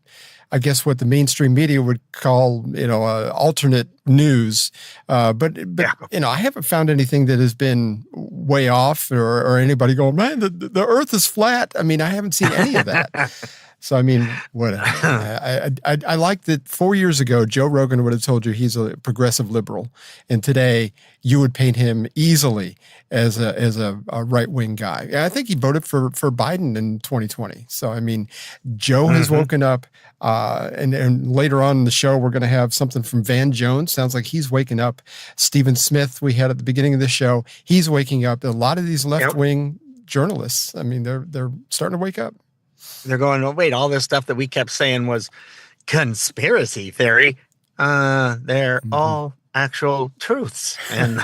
I guess what the mainstream media would call alternate news. But I haven't found anything that has been way off or anybody going, man, the Earth is flat. I mean, I haven't seen any of that. So, I mean, whatever. I like that 4 years ago, Joe Rogan would have told you he's a progressive liberal. And today, you would paint him easily as a right-wing guy. And I think he voted for Biden in 2020. So, I mean, Joe has woken up. And later on in the show, we're going to have something from Van Jones. Sounds like he's waking up. Stephen Smith, we had at the beginning of the show, he's waking up. A lot of these left-wing journalists, I mean, they're starting to wake up.
They're going, oh, wait, all this stuff that we kept saying was conspiracy theory. They're all actual truths. And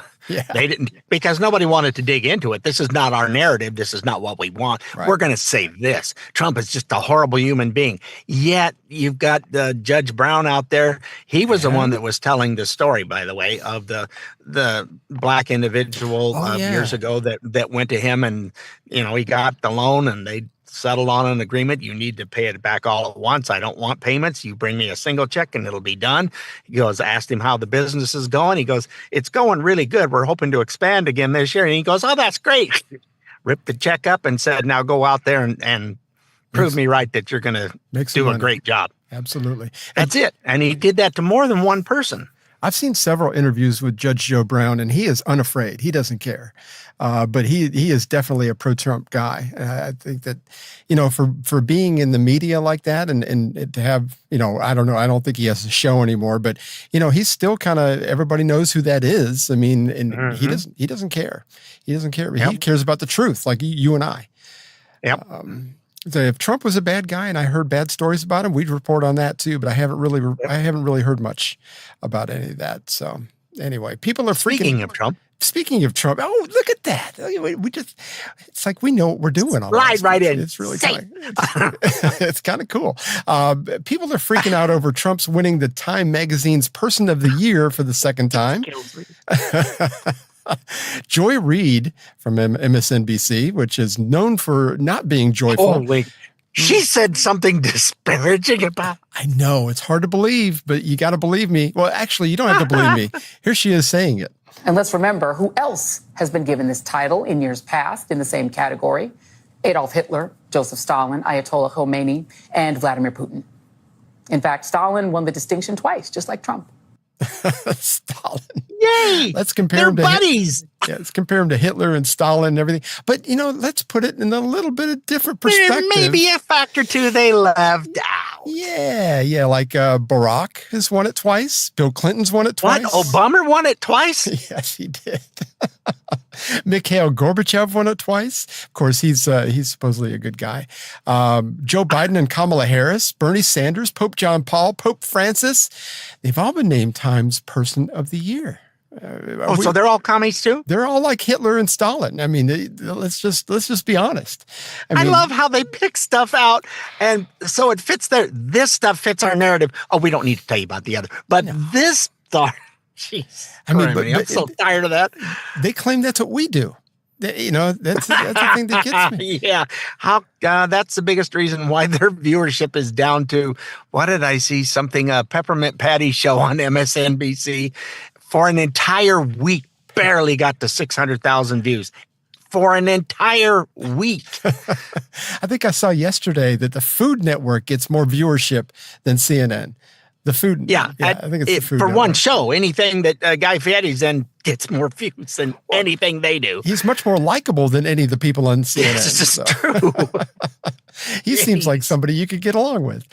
they didn't, because nobody wanted to dig into it. This is not our narrative. This is not what we want. Right. We're going to save this. Trump is just a horrible human being. Yet you've got Judge Brown out there. He was the one that was telling the story, by the way, of the black individual years ago that went to him and, he got the loan and they settled on an agreement. You need to pay it back all at once. I don't want payments. You bring me a single check and it'll be done. He goes, asked him how the business is going. He goes, it's going really good. We're hoping to expand again this year. And he goes, oh, that's great. Ripped the check up and said, now go out there and prove me right that you're going to do a great job.
Absolutely.
That's it. And he did that to more than one person.
I've seen several interviews with Judge Joe Brown, and he is unafraid. He doesn't care. But he is definitely a pro-Trump guy. I think that, for being in the media like that and to have, I don't know, I don't think he has a show anymore, but, he's still kind of, everybody knows who that is. I mean, and he doesn't care. He doesn't care. Yep. He cares about the truth, like you and I.
Yep.
So if Trump was a bad guy and I heard bad stories about him, we'd report on that too. But I haven't really heard much about any of that. So anyway, people are freaking. Speaking of Trump, oh, look at that. It's like we know what we're doing.
Right in.
It's really it's kind of cool. People are freaking out over Trump's winning the Time Magazine's Person of the Year for the second time. Joy Reid from MSNBC, which is known for not being joyful.
She said something disparaging about.
I know it's hard to believe, but you got to believe me. Well, actually, you don't have to believe me. Here she is saying it.
And let's remember who else has been given this title in years past in the same category: Adolf Hitler, Joseph Stalin, Ayatollah Khomeini, and Vladimir Putin. In fact, Stalin won the distinction twice, just like Trump.
Stalin.
Yay!
Let's compare
They're
him to
buddies.
Yeah, let's compare him to Hitler and Stalin and everything. But, let's put it in a little bit of different perspective.
Maybe a fact or two they left out.
Yeah, like Barack has won it twice. Bill Clinton's won it twice.
What? Obama won it twice?
Yes, he did. Mikhail Gorbachev won it twice. Of course, he's supposedly a good guy. Joe Biden and Kamala Harris, Bernie Sanders, Pope John Paul, Pope Francis. They've all been named Times Person of the Year.
So they're all commies too?
They're all like Hitler and Stalin. I mean, let's just be honest.
I love how they pick stuff out, and so it fits this stuff fits our narrative. Oh, we don't need to tell you about the other, but this stuff. Jeez, I'm so tired of that.
They claim that's what we do. That's the thing that gets me.
Yeah, that's the biggest reason why their viewership is down to, what did I see? Something, Peppermint Patty show on MSNBC for an entire week, barely got to 600,000 views. For an entire week.
I think I saw yesterday that the Food Network gets more viewership than CNN. The Food,
I think it's the Food for Network. One show. Anything that Guy Fieri's in gets more views than anything they do.
He's much more likable than any of the people on CNN.
This is true.
He seems like somebody you could get along with.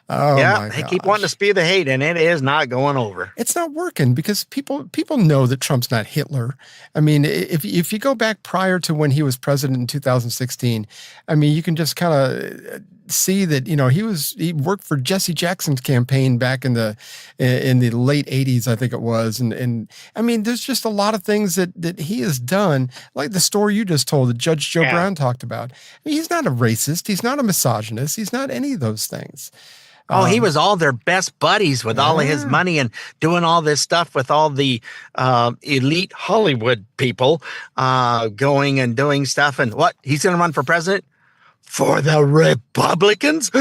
Oh,
yeah, they keep wanting to spew the hate, and it is not going over.
It's not working because people know that Trump's not Hitler. I mean, if you go back prior to when he was president in 2016, I mean, you can just kind of see that he worked for Jesse Jackson's campaign back in the late 80s, I think it was, and I mean, there's just a lot of things that he has done, like the story you just told that Judge Joe Brown talked about. I mean, he's not a racist, he's not a misogynist, he's not any of those things.
Oh, he was all their best buddies with all of his money and doing all this stuff with all the elite Hollywood people going and doing stuff. And what? He's going to run for president? For the Republicans?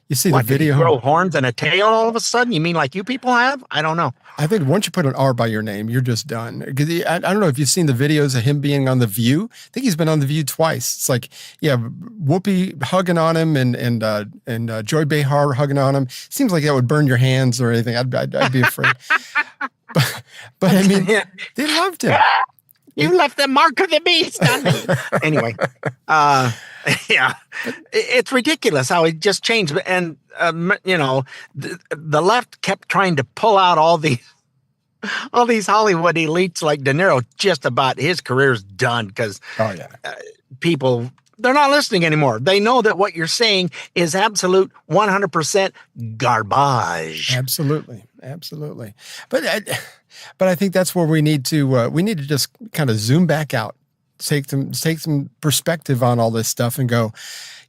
You see the video?
Did he grow horns and a tail all of a sudden? You mean like you people have? I don't know.
I think once you put an R by your name, you're just done. I don't know if you've seen the videos of him being on The View. I think he's been on The View twice. It's like, Whoopi hugging on him and Joy Behar hugging on him. Seems like that would burn your hands or anything. I'd be afraid. but I mean, they loved him.
You left the mark of the beast on me. Anyway, it's ridiculous how it just changed. And, the left kept trying to pull out all these Hollywood elites like De Niro. Just about his career's done because people, they're not listening anymore. They know that what you're saying is absolute 100% garbage.
Absolutely. But I think that's where we need to just kind of zoom back out, take some perspective on all this stuff and go,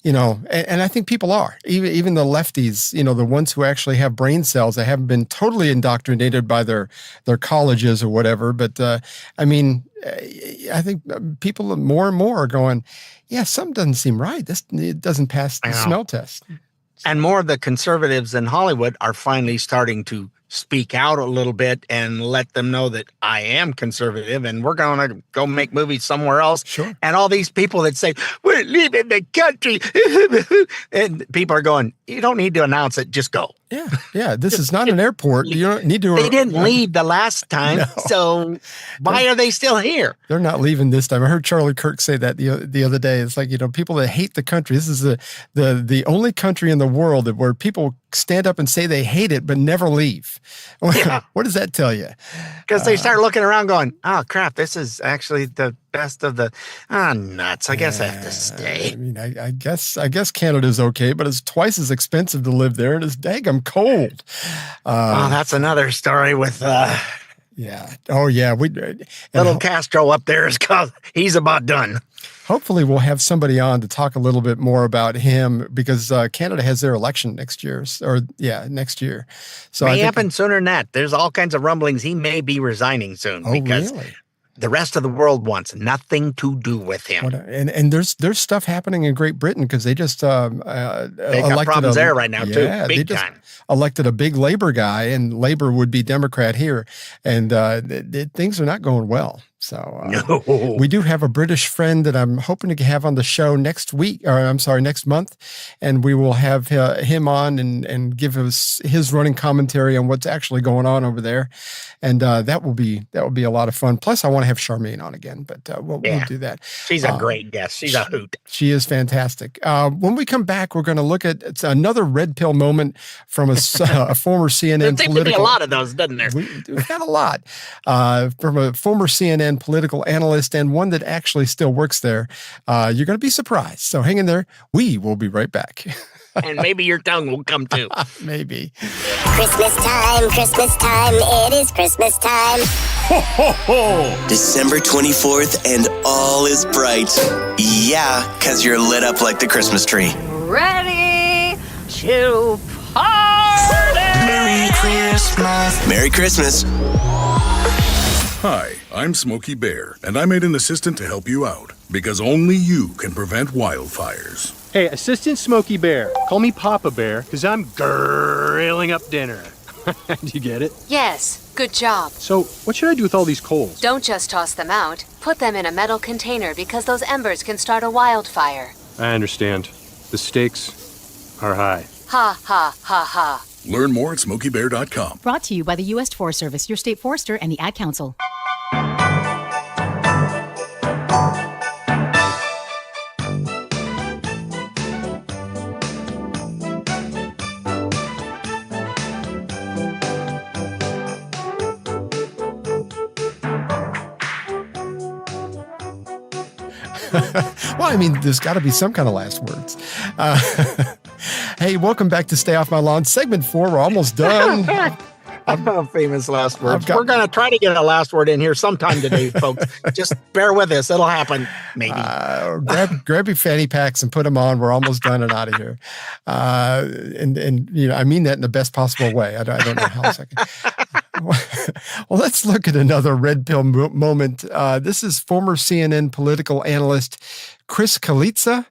and I think people are, even the lefties, the ones who actually have brain cells that haven't been totally indoctrinated by their colleges or whatever. But I mean, I think people more and more are going, something doesn't seem right. It doesn't pass the smell test.
And more of the conservatives in Hollywood are finally starting to speak out a little bit and let them know that I am conservative and we're going to go make movies somewhere else.
Sure.
And all these people that say, we're leaving the country. And people are going, you don't need to announce it. Just go.
Yeah. This is not an airport. You don't need to.
They didn't leave the last time. No. So why are they still here?
They're not leaving this time. I heard Charlie Kirk say that the other day. It's like, people that hate the country. This is the only country in the world where people stand up and say they hate it, but never leave. What does that tell you?
Because they start looking around going, oh, crap, this is actually the best of the nuts. I guess I have to stay.
I mean, I guess Canada's okay, but it's twice as expensive to live there, and it's daggum cold.
That's another story with... Little Castro up there is called, he's about done.
Hopefully we'll have somebody on to talk a little bit more about him because Canada has their election next year. So
may happen sooner than that. There's all kinds of rumblings. He may be resigning soon.
Oh, really?
the rest of the world wants nothing to do with him.
And there's stuff happening in Great Britain because they just
they got problems there right now too. Big time.
Elected a big Labor guy, and Labor would be Democrat here, and things are not going well. So we do have a British friend that I'm hoping to have on the show next month, and we will have him on and give us his running commentary on what's actually going on over there, and that will be a lot of fun. Plus, I want to have Charmaine on again, but we'll do that.
She's a great guest. She's a hoot.
She is fantastic. When we come back, we're going to look at another red pill moment from a former CNN
there seems to be
political.
a lot of those, doesn't there?
We've got a lot from a former CNN political analyst and one that actually still works there. You're going to be surprised. So hang in there. We will be right back.
And maybe your tongue will come too.
Maybe.
Christmas time, it is Christmas time.
Ho, ho, ho! December 24th and all is bright. Yeah, because you're lit up like the Christmas tree.
Ready to party!
Merry Christmas. Merry Christmas.
Hi, I'm Smokey Bear, and I made an assistant to help you out, because only you can prevent wildfires.
Hey, Assistant Smokey Bear. Call me Papa Bear, because I'm grilling up dinner. Do you get it?
Yes, good job.
So, what should I do with all these coals?
Don't just toss them out. Put them in a metal container because those embers can start a wildfire.
I understand. The stakes are high.
Ha, ha, ha, ha.
Learn more at SmokeyBear.com.
Brought to you by the U.S. Forest Service, your state forester, and the Ad Council.
Well, I mean, there's got to be some kind of last words. Hey, welcome back to Stay Off My Lawn. Segment 4, we're almost done.
Famous last words. We're going to try to get a last word in here sometime today, folks. Just bear with us. It'll happen, maybe.
Grab your fanny packs and put them on. We're almost done and out of here. And you know, I mean that in the best possible way. I don't know how second. Well, let's look at another red pill moment. This is former CNN political analyst Chris Kalitza.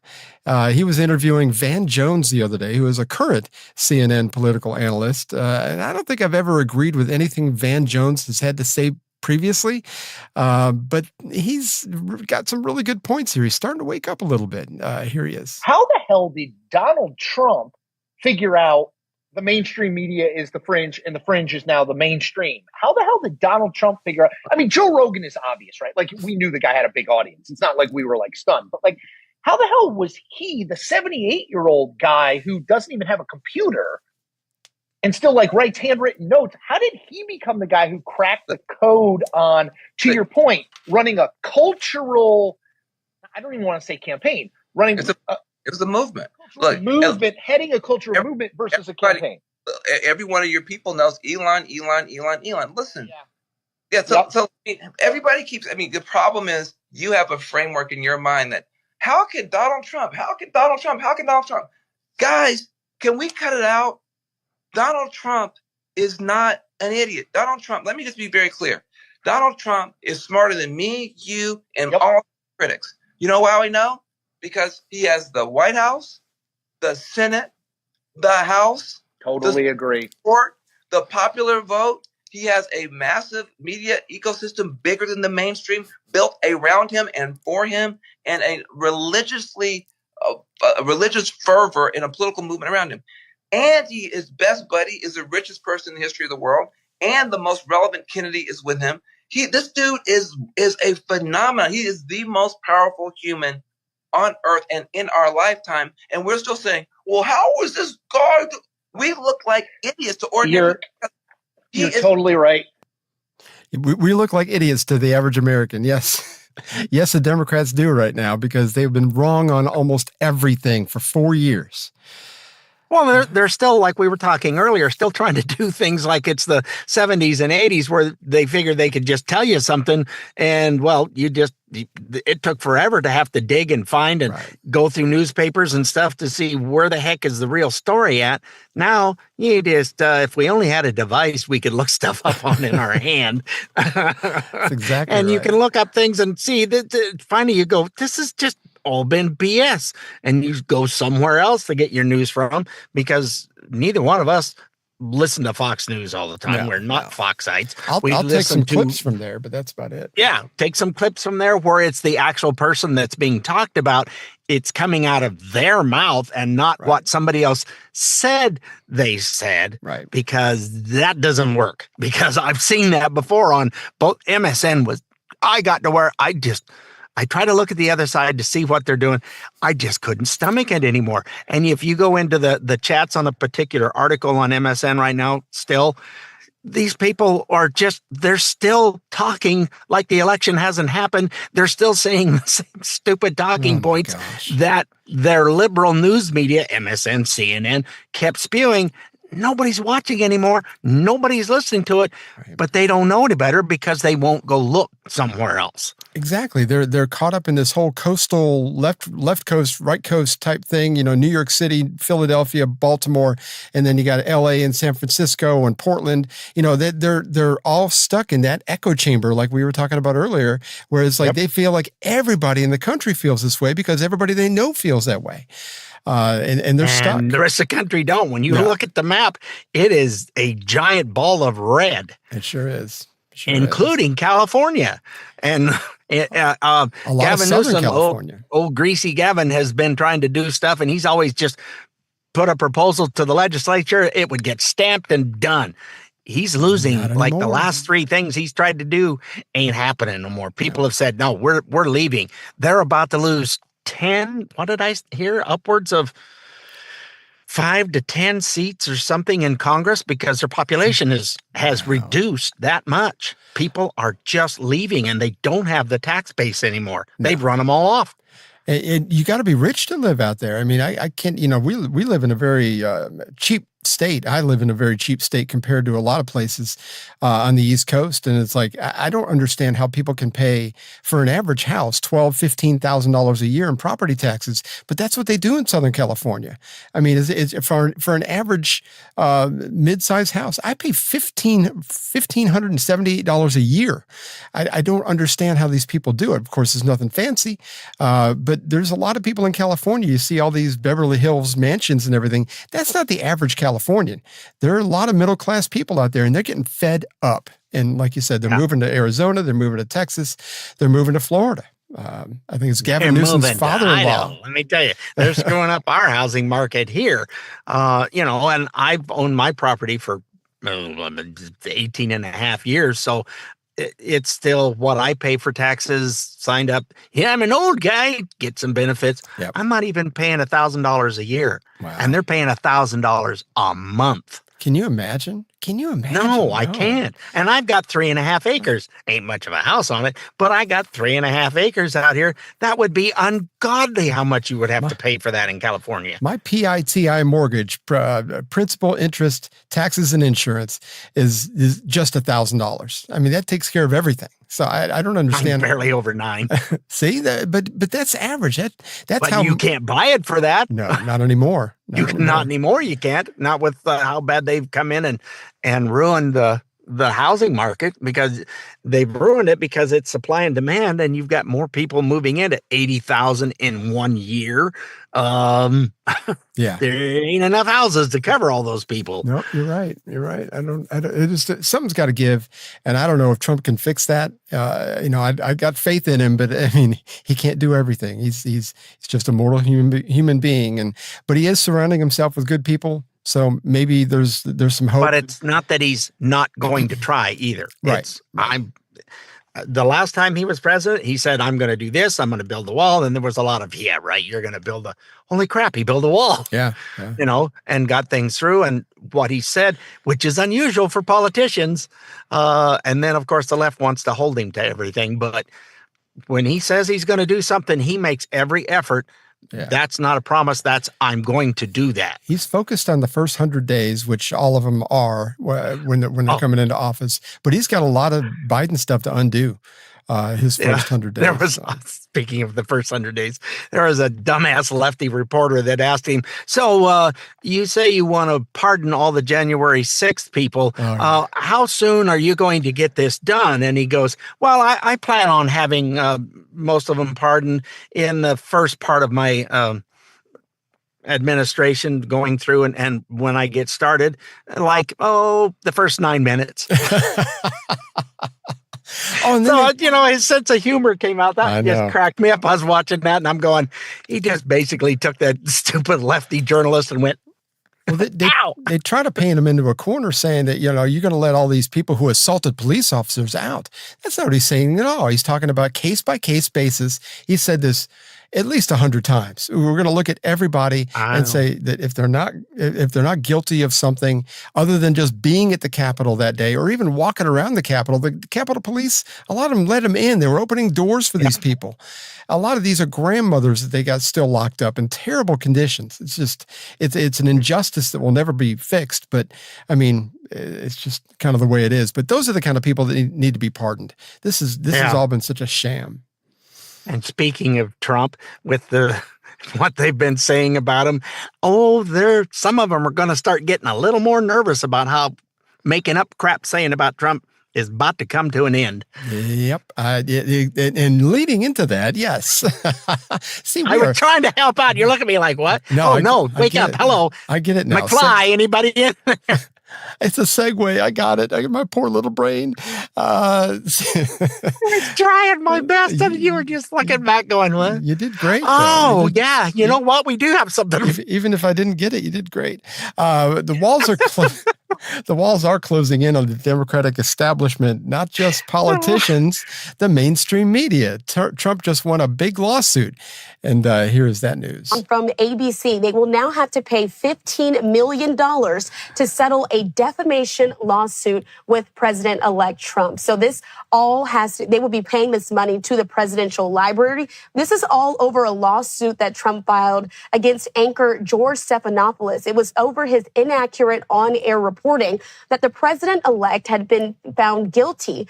He was interviewing Van Jones the other day, who is a current CNN political analyst. And I don't think I've ever agreed with anything Van Jones has had to say previously, but he's got some really good points here. He's starting to wake up a little bit. Here he is.
How the hell did Donald Trump figure out the mainstream media is the fringe and the fringe is now the mainstream? How the hell did Donald Trump figure out? I mean, Joe Rogan is obvious, right? Like, we knew the guy had a big audience. It's not like we were like stunned, but like, how the hell was he, the 78-year-old guy who doesn't even have a computer and still like writes handwritten notes? How did he become the guy who cracked the code on, to your point, running a cultural, I don't even want to say campaign, running
it was a movement.
Look, heading a cultural movement versus a campaign.
Every one of your people knows Elon. Listen. Yeah, so everybody keeps, I mean, the problem is you have a framework in your mind that, how can Donald Trump? Guys, can we cut it out? Donald Trump is not an idiot. Donald Trump, let me just be very clear. Donald Trump is smarter than me, you, and all critics. You know why we know? Because he has the White House, the Senate, the House.
Totally agree.
Court, the popular vote. He has a massive media ecosystem bigger than the mainstream built around him and for him, and a religious fervor in a political movement around him. And his best buddy is the richest person in the history of the world, and the most relevant Kennedy is with him. This dude is a phenomenon. He is the most powerful human on earth and in our lifetime. And we're still saying, well, how was this guy? We look like idiots to ordinary people.
You're totally right.
We look like idiots to the average American. Yes. Yes, the Democrats do right now because they've been wrong on almost everything for 4 years.
Well, they're still, like we were talking earlier, still trying to do things like it's the 70s and 80s where they figured they could just tell you something. And, well, it took forever to have to dig and find and go through newspapers and stuff to see where the heck is the real story at. Now, you just, if we only had a device we could look stuff up on in our hand.
That's exactly
and you can look up things and see that finally you go, this is just all been BS, and you go somewhere else to get your news from, because neither one of us listen to Fox News all the time. We're not Foxites.
I'll take some clips from there, but that's about it.
Yeah, take some clips from there where it's the actual person that's being talked about. It's coming out of their mouth and not what somebody else said they said, because that doesn't work. Because I've seen that before on both MSN I got to where I try to look at the other side to see what they're doing. I just couldn't stomach it anymore. And if you go into the chats on a particular article on MSN right now, still, these people are they're still talking like the election hasn't happened. They're still saying the same stupid talking points that their liberal news media, MSN, CNN, kept spewing. Nobody's watching anymore. Nobody's listening to it, but they don't know any better because they won't go look somewhere else.
Exactly. They're caught up in this whole coastal left coast, right coast type thing. New York City, Philadelphia, Baltimore, and then you got LA and San Francisco and Portland. They're all stuck in that echo chamber, like we were talking about earlier, where it's like they feel like everybody in the country feels this way because everybody they know feels that way. And they're stuck.
The rest of the country don't. When you look at the map, it is a giant ball of red.
It sure is.
Including California. And Gavin Newsom, old greasy Gavin, has been trying to do stuff, and he's always just put a proposal to the legislature. It would get stamped and done. He's losing. Like the last three things he's tried to do ain't happening no more. People have said, no, we're leaving. They're about to lose 10, what did I hear? Upwards of 5 to 10 seats or something in Congress because their population has reduced that much. People are just leaving and they don't have the tax base anymore. They've run them all off.
And you got to be rich to live out there. I mean, I can't, we live in a very cheap state. I live in a very cheap state compared to a lot of places on the East Coast. And it's like, I don't understand how people can pay for an average house $12,000, $15,000 a year in property taxes, but that's what they do in Southern California. I mean, for an average mid-sized house, I pay $1,578 a year. I don't understand how these people do it. Of course, there's nothing fancy, but there's a lot of people in California. You see all these Beverly Hills mansions and everything. That's not the average Californian. There are a lot of middle-class people out there, and they're getting fed up. And like you said, they're moving to Arizona, they're moving to Texas, they're moving to Florida. I think it's Gavin Newsom's father-in-law.
Let me tell you, they're screwing up our housing market here. And I've owned my property for 18 and a half years. So it's still what I pay for taxes, signed up. Yeah, I'm an old guy, get some benefits.
Yep.
I'm not even paying $1,000 a year. Wow. And they're paying $1,000 a month.
Can you imagine?
No, I can't. And I've got 3.5 acres. Ain't much of a house on it, but I got 3.5 acres out here. That would be ungodly how much you would have to pay for that in California.
My PITI mortgage, principal, interest, taxes, and insurance is just $1,000. I mean, that takes care of everything. So I don't understand.
I'm barely over 9.
See that, but that's average. That's
but
how
you can't buy it for that.
No, not anymore.
Not anymore. You can't. Not with how bad they've come in and ruined the housing market, because they've ruined it because it's supply and demand, and you've got more people moving in at 80,000 in 1 year.
Yeah,
there ain't enough houses to cover all those people.
No, you're right. I don't. It just something's got to give, and I don't know if Trump can fix that. I got faith in him, but I mean, he can't do everything. He's just a mortal human being, but he is surrounding himself with good people. So maybe there's some hope.
But it's not that he's not going to try either.
Right.
The last time he was president, he said, I'm going to do this. I'm going to build the wall. And there was a lot of, yeah, right. You're going to build holy crap. He built a wall.
Yeah.
And got things through. And what he said, which is unusual for politicians. And then, of course, the left wants to hold him to everything. But when he says he's going to do something, he makes every effort That's not a promise. That's I'm going to do that.
He's focused on the first 100 days, which all of them are when they're coming into office. But he's got a lot of Biden stuff to undo. His first 100 days.
There was, speaking of the first 100 days, there was a dumbass lefty reporter that asked him, so you say you want to pardon all the January 6th people. How soon are you going to get this done? And he goes, well, I plan on having most of them pardoned in the first part of my administration going through. And when I get started, the first 9 minutes. His sense of humor came out. That just cracked me up. I was watching that and I'm going, he just basically took that stupid lefty journalist and went,
well, they try to paint him into a corner saying that, you're going to let all these people who assaulted police officers out. That's not what he's saying at all. He's talking about case by case basis. He said this at least 100 times. We're going to look at everybody and say that if they're not guilty of something other than just being at the Capitol that day or even walking around the Capitol Police, a lot of them let them in. They were opening doors for these people. A lot of these are grandmothers that they got still locked up in terrible conditions. It's just, it's an injustice that will never be fixed. But I mean, it's just kind of the way it is. But those are the kind of people that need to be pardoned. This has all been such a sham.
And speaking of Trump, with what they've been saying about him, some of them are going to start getting a little more nervous about how making up crap saying about Trump is about to come to an end.
Yep. And leading into that, yes. See,
I was trying to help out. You look at me like, what? No, wake up. Hello.
I get it now.
McFly, anybody in there?
It's a segue. I got it. My poor little brain.
I was trying my best, and you were just looking back going, what?
You did great.
Yeah. You know what? We do have something.
Even if I didn't get it, you did great. The walls are closing in on the Democratic establishment, not just politicians, the mainstream media. Trump just won a big lawsuit. And here is that news.
From ABC, they will now have to pay $15 million to settle a defamation lawsuit with President-elect Trump. So this all they will be paying this money to the presidential library. This is all over a lawsuit that Trump filed against anchor George Stephanopoulos. It was over his inaccurate on-air reporting that the president-elect had been found guilty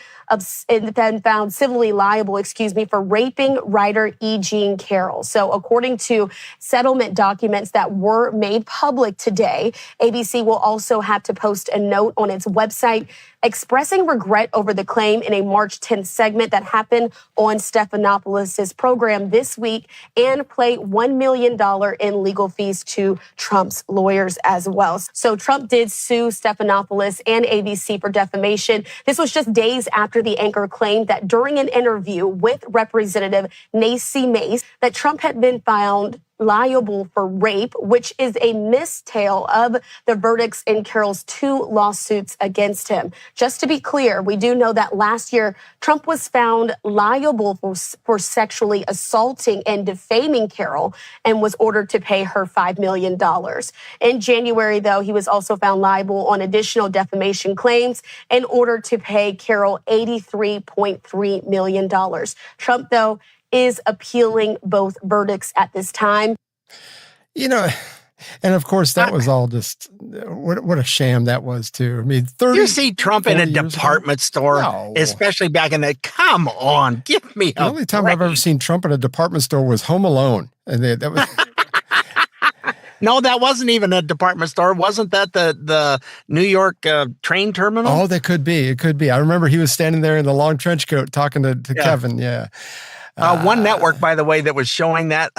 and then found civilly liable, for raping writer E. Jean Carroll. So according to settlement documents that were made public today, ABC will also have to post a note on its website expressing regret over the claim in a March 10th segment that happened on Stephanopoulos' program this week and pay $1 million in legal fees to Trump's lawyers as well. So Trump did sue Stephanopoulos and ABC for defamation. This was just days after the anchor claimed that during an interview with Representative Nancy Mace that Trump had been found liable for rape, which is a mistale of the verdicts in Carroll's 2 lawsuits against him. Just to be clear, we do know that last year, Trump was found liable for sexually assaulting and defaming Carroll and was ordered to pay her $5 million. In January, though, he was also found liable on additional defamation claims and ordered to pay Carroll $83.3 million. Trump, though, is appealing both verdicts at this time.
And of course, that was all just, what a sham that was, too. I mean,
you see Trump in a department store, especially back in the, come on, give me
the only time I've ever seen Trump in a department store was Home Alone. And that was...
No, that wasn't even a department store. Wasn't that the New York train terminal?
Oh, that could be. It could be. I remember he was standing there in the long trench coat talking to Kevin. Yeah.
One network, by the way, that was showing that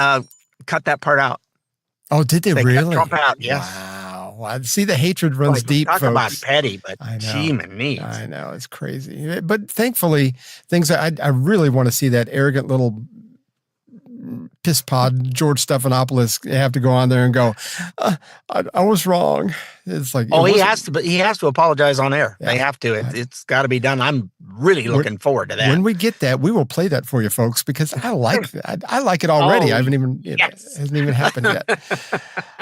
cut that part out.
Oh, did they really?
Cut Trump out, yes.
Wow. I see the hatred runs deep,
talk
folks.
About petty, but gee,
I know, it's crazy. But thankfully, I really want to see that arrogant little piss pod George Stephanopoulos have to go on there and go, I was wrong. It's like,
he has to apologize on air. Yeah. They have to. It's got to be done. I'm really looking forward to that.
When we get that, we will play that for you folks because I like that. I like it already. I haven't even it hasn't even happened yet.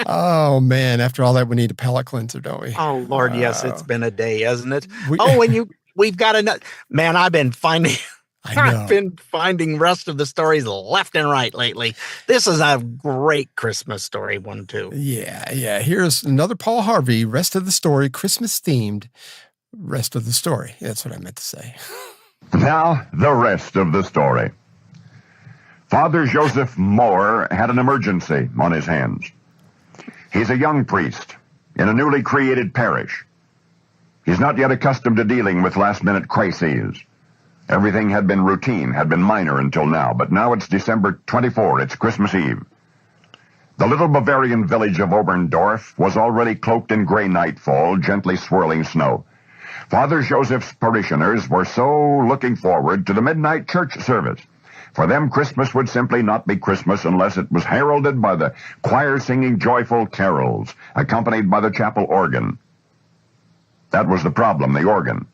Oh man! After all that, we need a palate cleanser, don't we?
Oh Lord, yes. It's been a day, hasn't it? We've got another. Man, I've been finding. I've been finding rest of the stories left and right lately. This is a great Christmas story one, too.
Yeah. Here's another Paul Harvey, rest of the story, Christmas themed, rest of the story. That's what I meant to say.
Now, the rest of the story. Father Joseph Moore had an emergency on his hands. He's a young priest in a newly created parish. He's not yet accustomed to dealing with last-minute crises. Everything had been routine, had been minor until now, but now it's December 24, it's Christmas Eve. The little Bavarian village of Oberndorf was already cloaked in gray nightfall, gently swirling snow. Father Joseph's parishioners were so looking forward to the midnight church service. For them, Christmas would simply not be Christmas unless it was heralded by the choir singing joyful carols, accompanied by the chapel organ. That was the problem, the organ.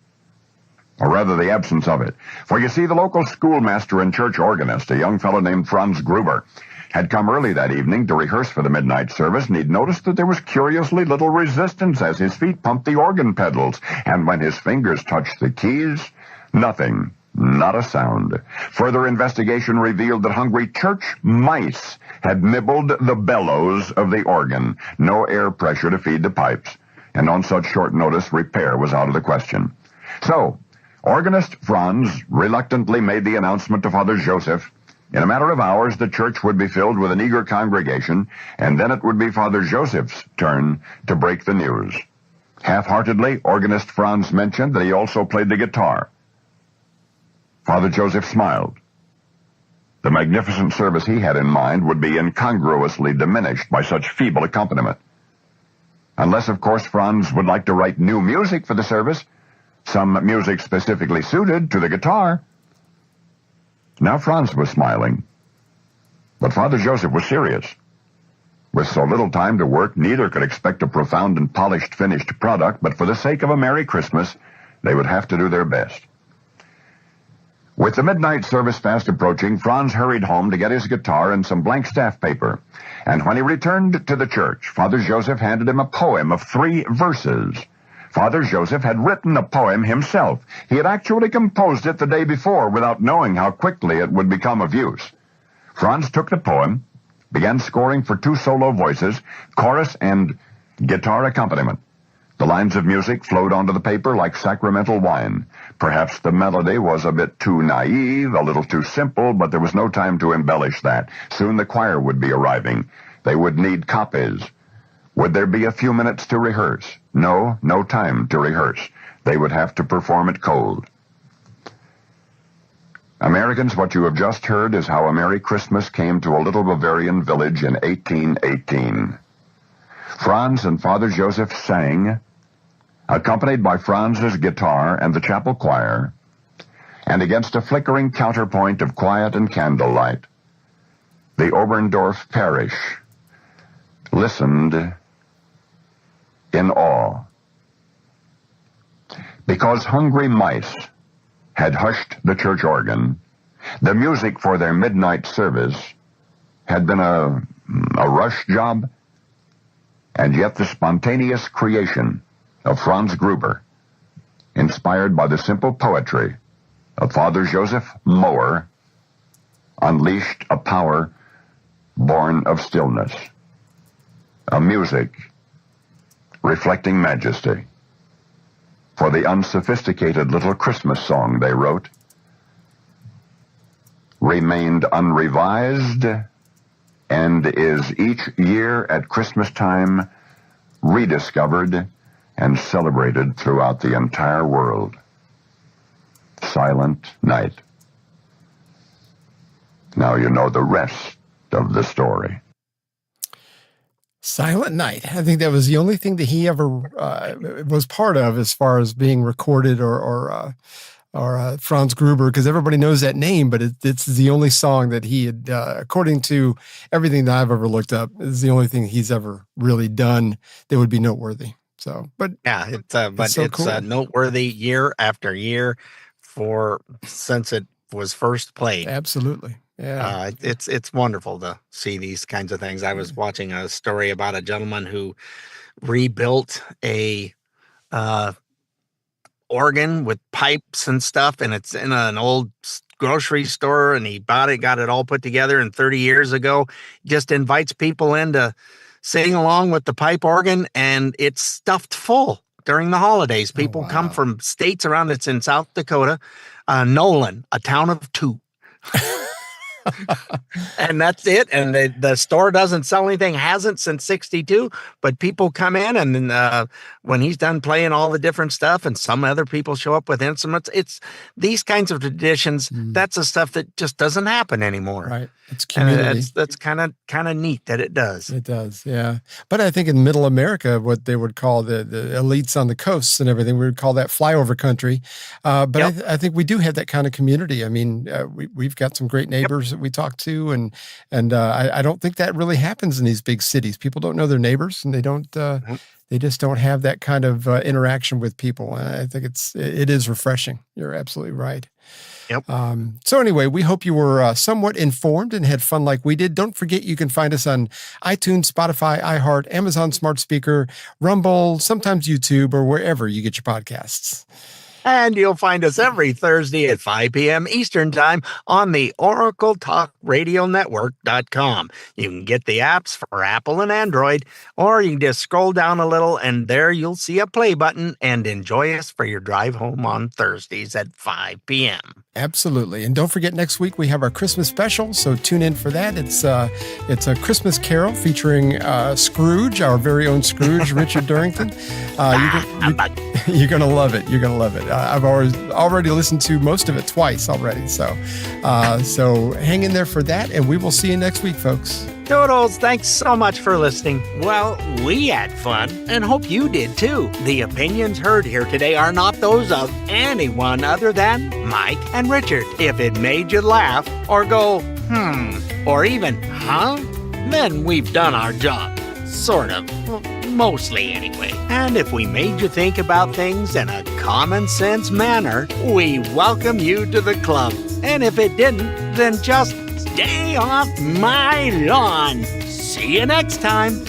Or rather, the absence of it. For you see, the local schoolmaster and church organist, a young fellow named Franz Gruber, had come early that evening to rehearse for the midnight service, and he'd noticed that there was curiously little resistance as his feet pumped the organ pedals, and when his fingers touched the keys, nothing. Not a sound. Further investigation revealed that hungry church mice had nibbled the bellows of the organ. No air pressure to feed the pipes. And on such short notice, repair was out of the question. So, organist Franz reluctantly made the announcement to Father Joseph. In a matter of hours, the church would be filled with an eager congregation, and then it would be Father Joseph's turn to break the news. Half-heartedly, organist Franz mentioned that he also played the guitar. Father Joseph smiled. The magnificent service he had in mind would be incongruously diminished by such feeble accompaniment. Unless, of course, Franz would like to write new music for the service, some music specifically suited to the guitar. Now Franz was smiling, but Father Joseph was serious. With so little time to work, neither could expect a profound and polished finished product, but for the sake of a Merry Christmas, they would have to do their best. With the midnight service fast approaching, Franz hurried home to get his guitar and some blank staff paper. And when he returned to the church, Father Joseph handed him a poem of 3 verses. Father Joseph had written a poem himself. He had actually composed it the day before without knowing how quickly it would become of use. Franz took the poem, began scoring for 2 solo voices, chorus and guitar accompaniment. The lines of music flowed onto the paper like sacramental wine. Perhaps the melody was a bit too naive, a little too simple, but there was no time to embellish that. Soon the choir would be arriving. They would need copies. Would there be a few minutes to rehearse? No time to rehearse. They would have to perform it cold. Americans, what you have just heard is how a Merry Christmas came to a little Bavarian village in 1818. Franz and Father Joseph sang, accompanied by Franz's guitar and the chapel choir, and against a flickering counterpoint of quiet and candlelight, the Oberndorf parish listened in awe. Because hungry mice had hushed the church organ, the music for their midnight service had been a rush job, and yet the spontaneous creation of Franz Gruber, inspired by the simple poetry of Father Joseph Moore, unleashed a power born of stillness, a music reflecting majesty. For the unsophisticated little Christmas song they wrote remained unrevised and is each year at Christmas time rediscovered and celebrated throughout the entire world. Silent Night. Now you know the rest of the story.
Silent Night. I think that was the only thing that he ever was part of as far as being recorded or Franz Gruber, because everybody knows that name, but it's the only song that he had, according to everything that I've ever looked up, is the only thing he's ever really done that would be noteworthy. So, but
yeah, it's cool. Noteworthy year after year since it was first played.
Absolutely. Yeah.
It's wonderful to see these kinds of things. I was watching a story about a gentleman who rebuilt a organ with pipes and stuff, and it's in an old grocery store and he got it all put together and 30 years ago, just invites people in to sing along with the pipe organ, and it's stuffed full during the holidays. People come from states around. It's in South Dakota, Nolan, a town of 2. And that's it. And the store doesn't sell anything, hasn't since 62, but people come in and when he's done playing all the different stuff and some other people show up with instruments, it's these kinds of traditions. That's the stuff that just doesn't happen anymore.
Right. It's community.
And that's kind of neat that it does.
It does. Yeah. But I think in middle America, what they would call the elites on the coasts and everything, we would call that flyover country. But I think we do have that kind of community. I mean, we've got some great neighbors that we talk to, and I don't think that really happens in these big cities. People don't know their neighbors, and they don't. They just don't have that kind of interaction with people. And I think it is refreshing. You're absolutely right.
Yep.
So anyway, we hope you were somewhat informed and had fun like we did. Don't forget you can find us on iTunes, Spotify, iHeart, Amazon Smart Speaker, Rumble, sometimes YouTube, or wherever you get your podcasts.
And you'll find us every Thursday at 5 p.m. Eastern Time on the OracleTalkRadioNetwork.com. You can get the apps for Apple and Android, or you can just scroll down a little, and there you'll see a play button and enjoy us for your drive home on Thursdays at 5 p.m.
Absolutely. And don't forget, next week we have our Christmas special, so tune in for that. It's a Christmas Carol featuring Scrooge, our very own Scrooge, Richard Durrington. You're going to love it. You're going to love it. I've already listened to most of it twice already. So hang in there for that, and we will see you next week, folks.
Toodles, thanks so much for listening. Well, we had fun and hope you did too. The opinions heard here today are not those of anyone other than Mike and Richard. If it made you laugh or go, or even, then we've done our job. Sort of. Mostly anyway. And if we made you think about things in a common sense manner, we welcome you to the club. And if it didn't, then just stay off my lawn. See you next time.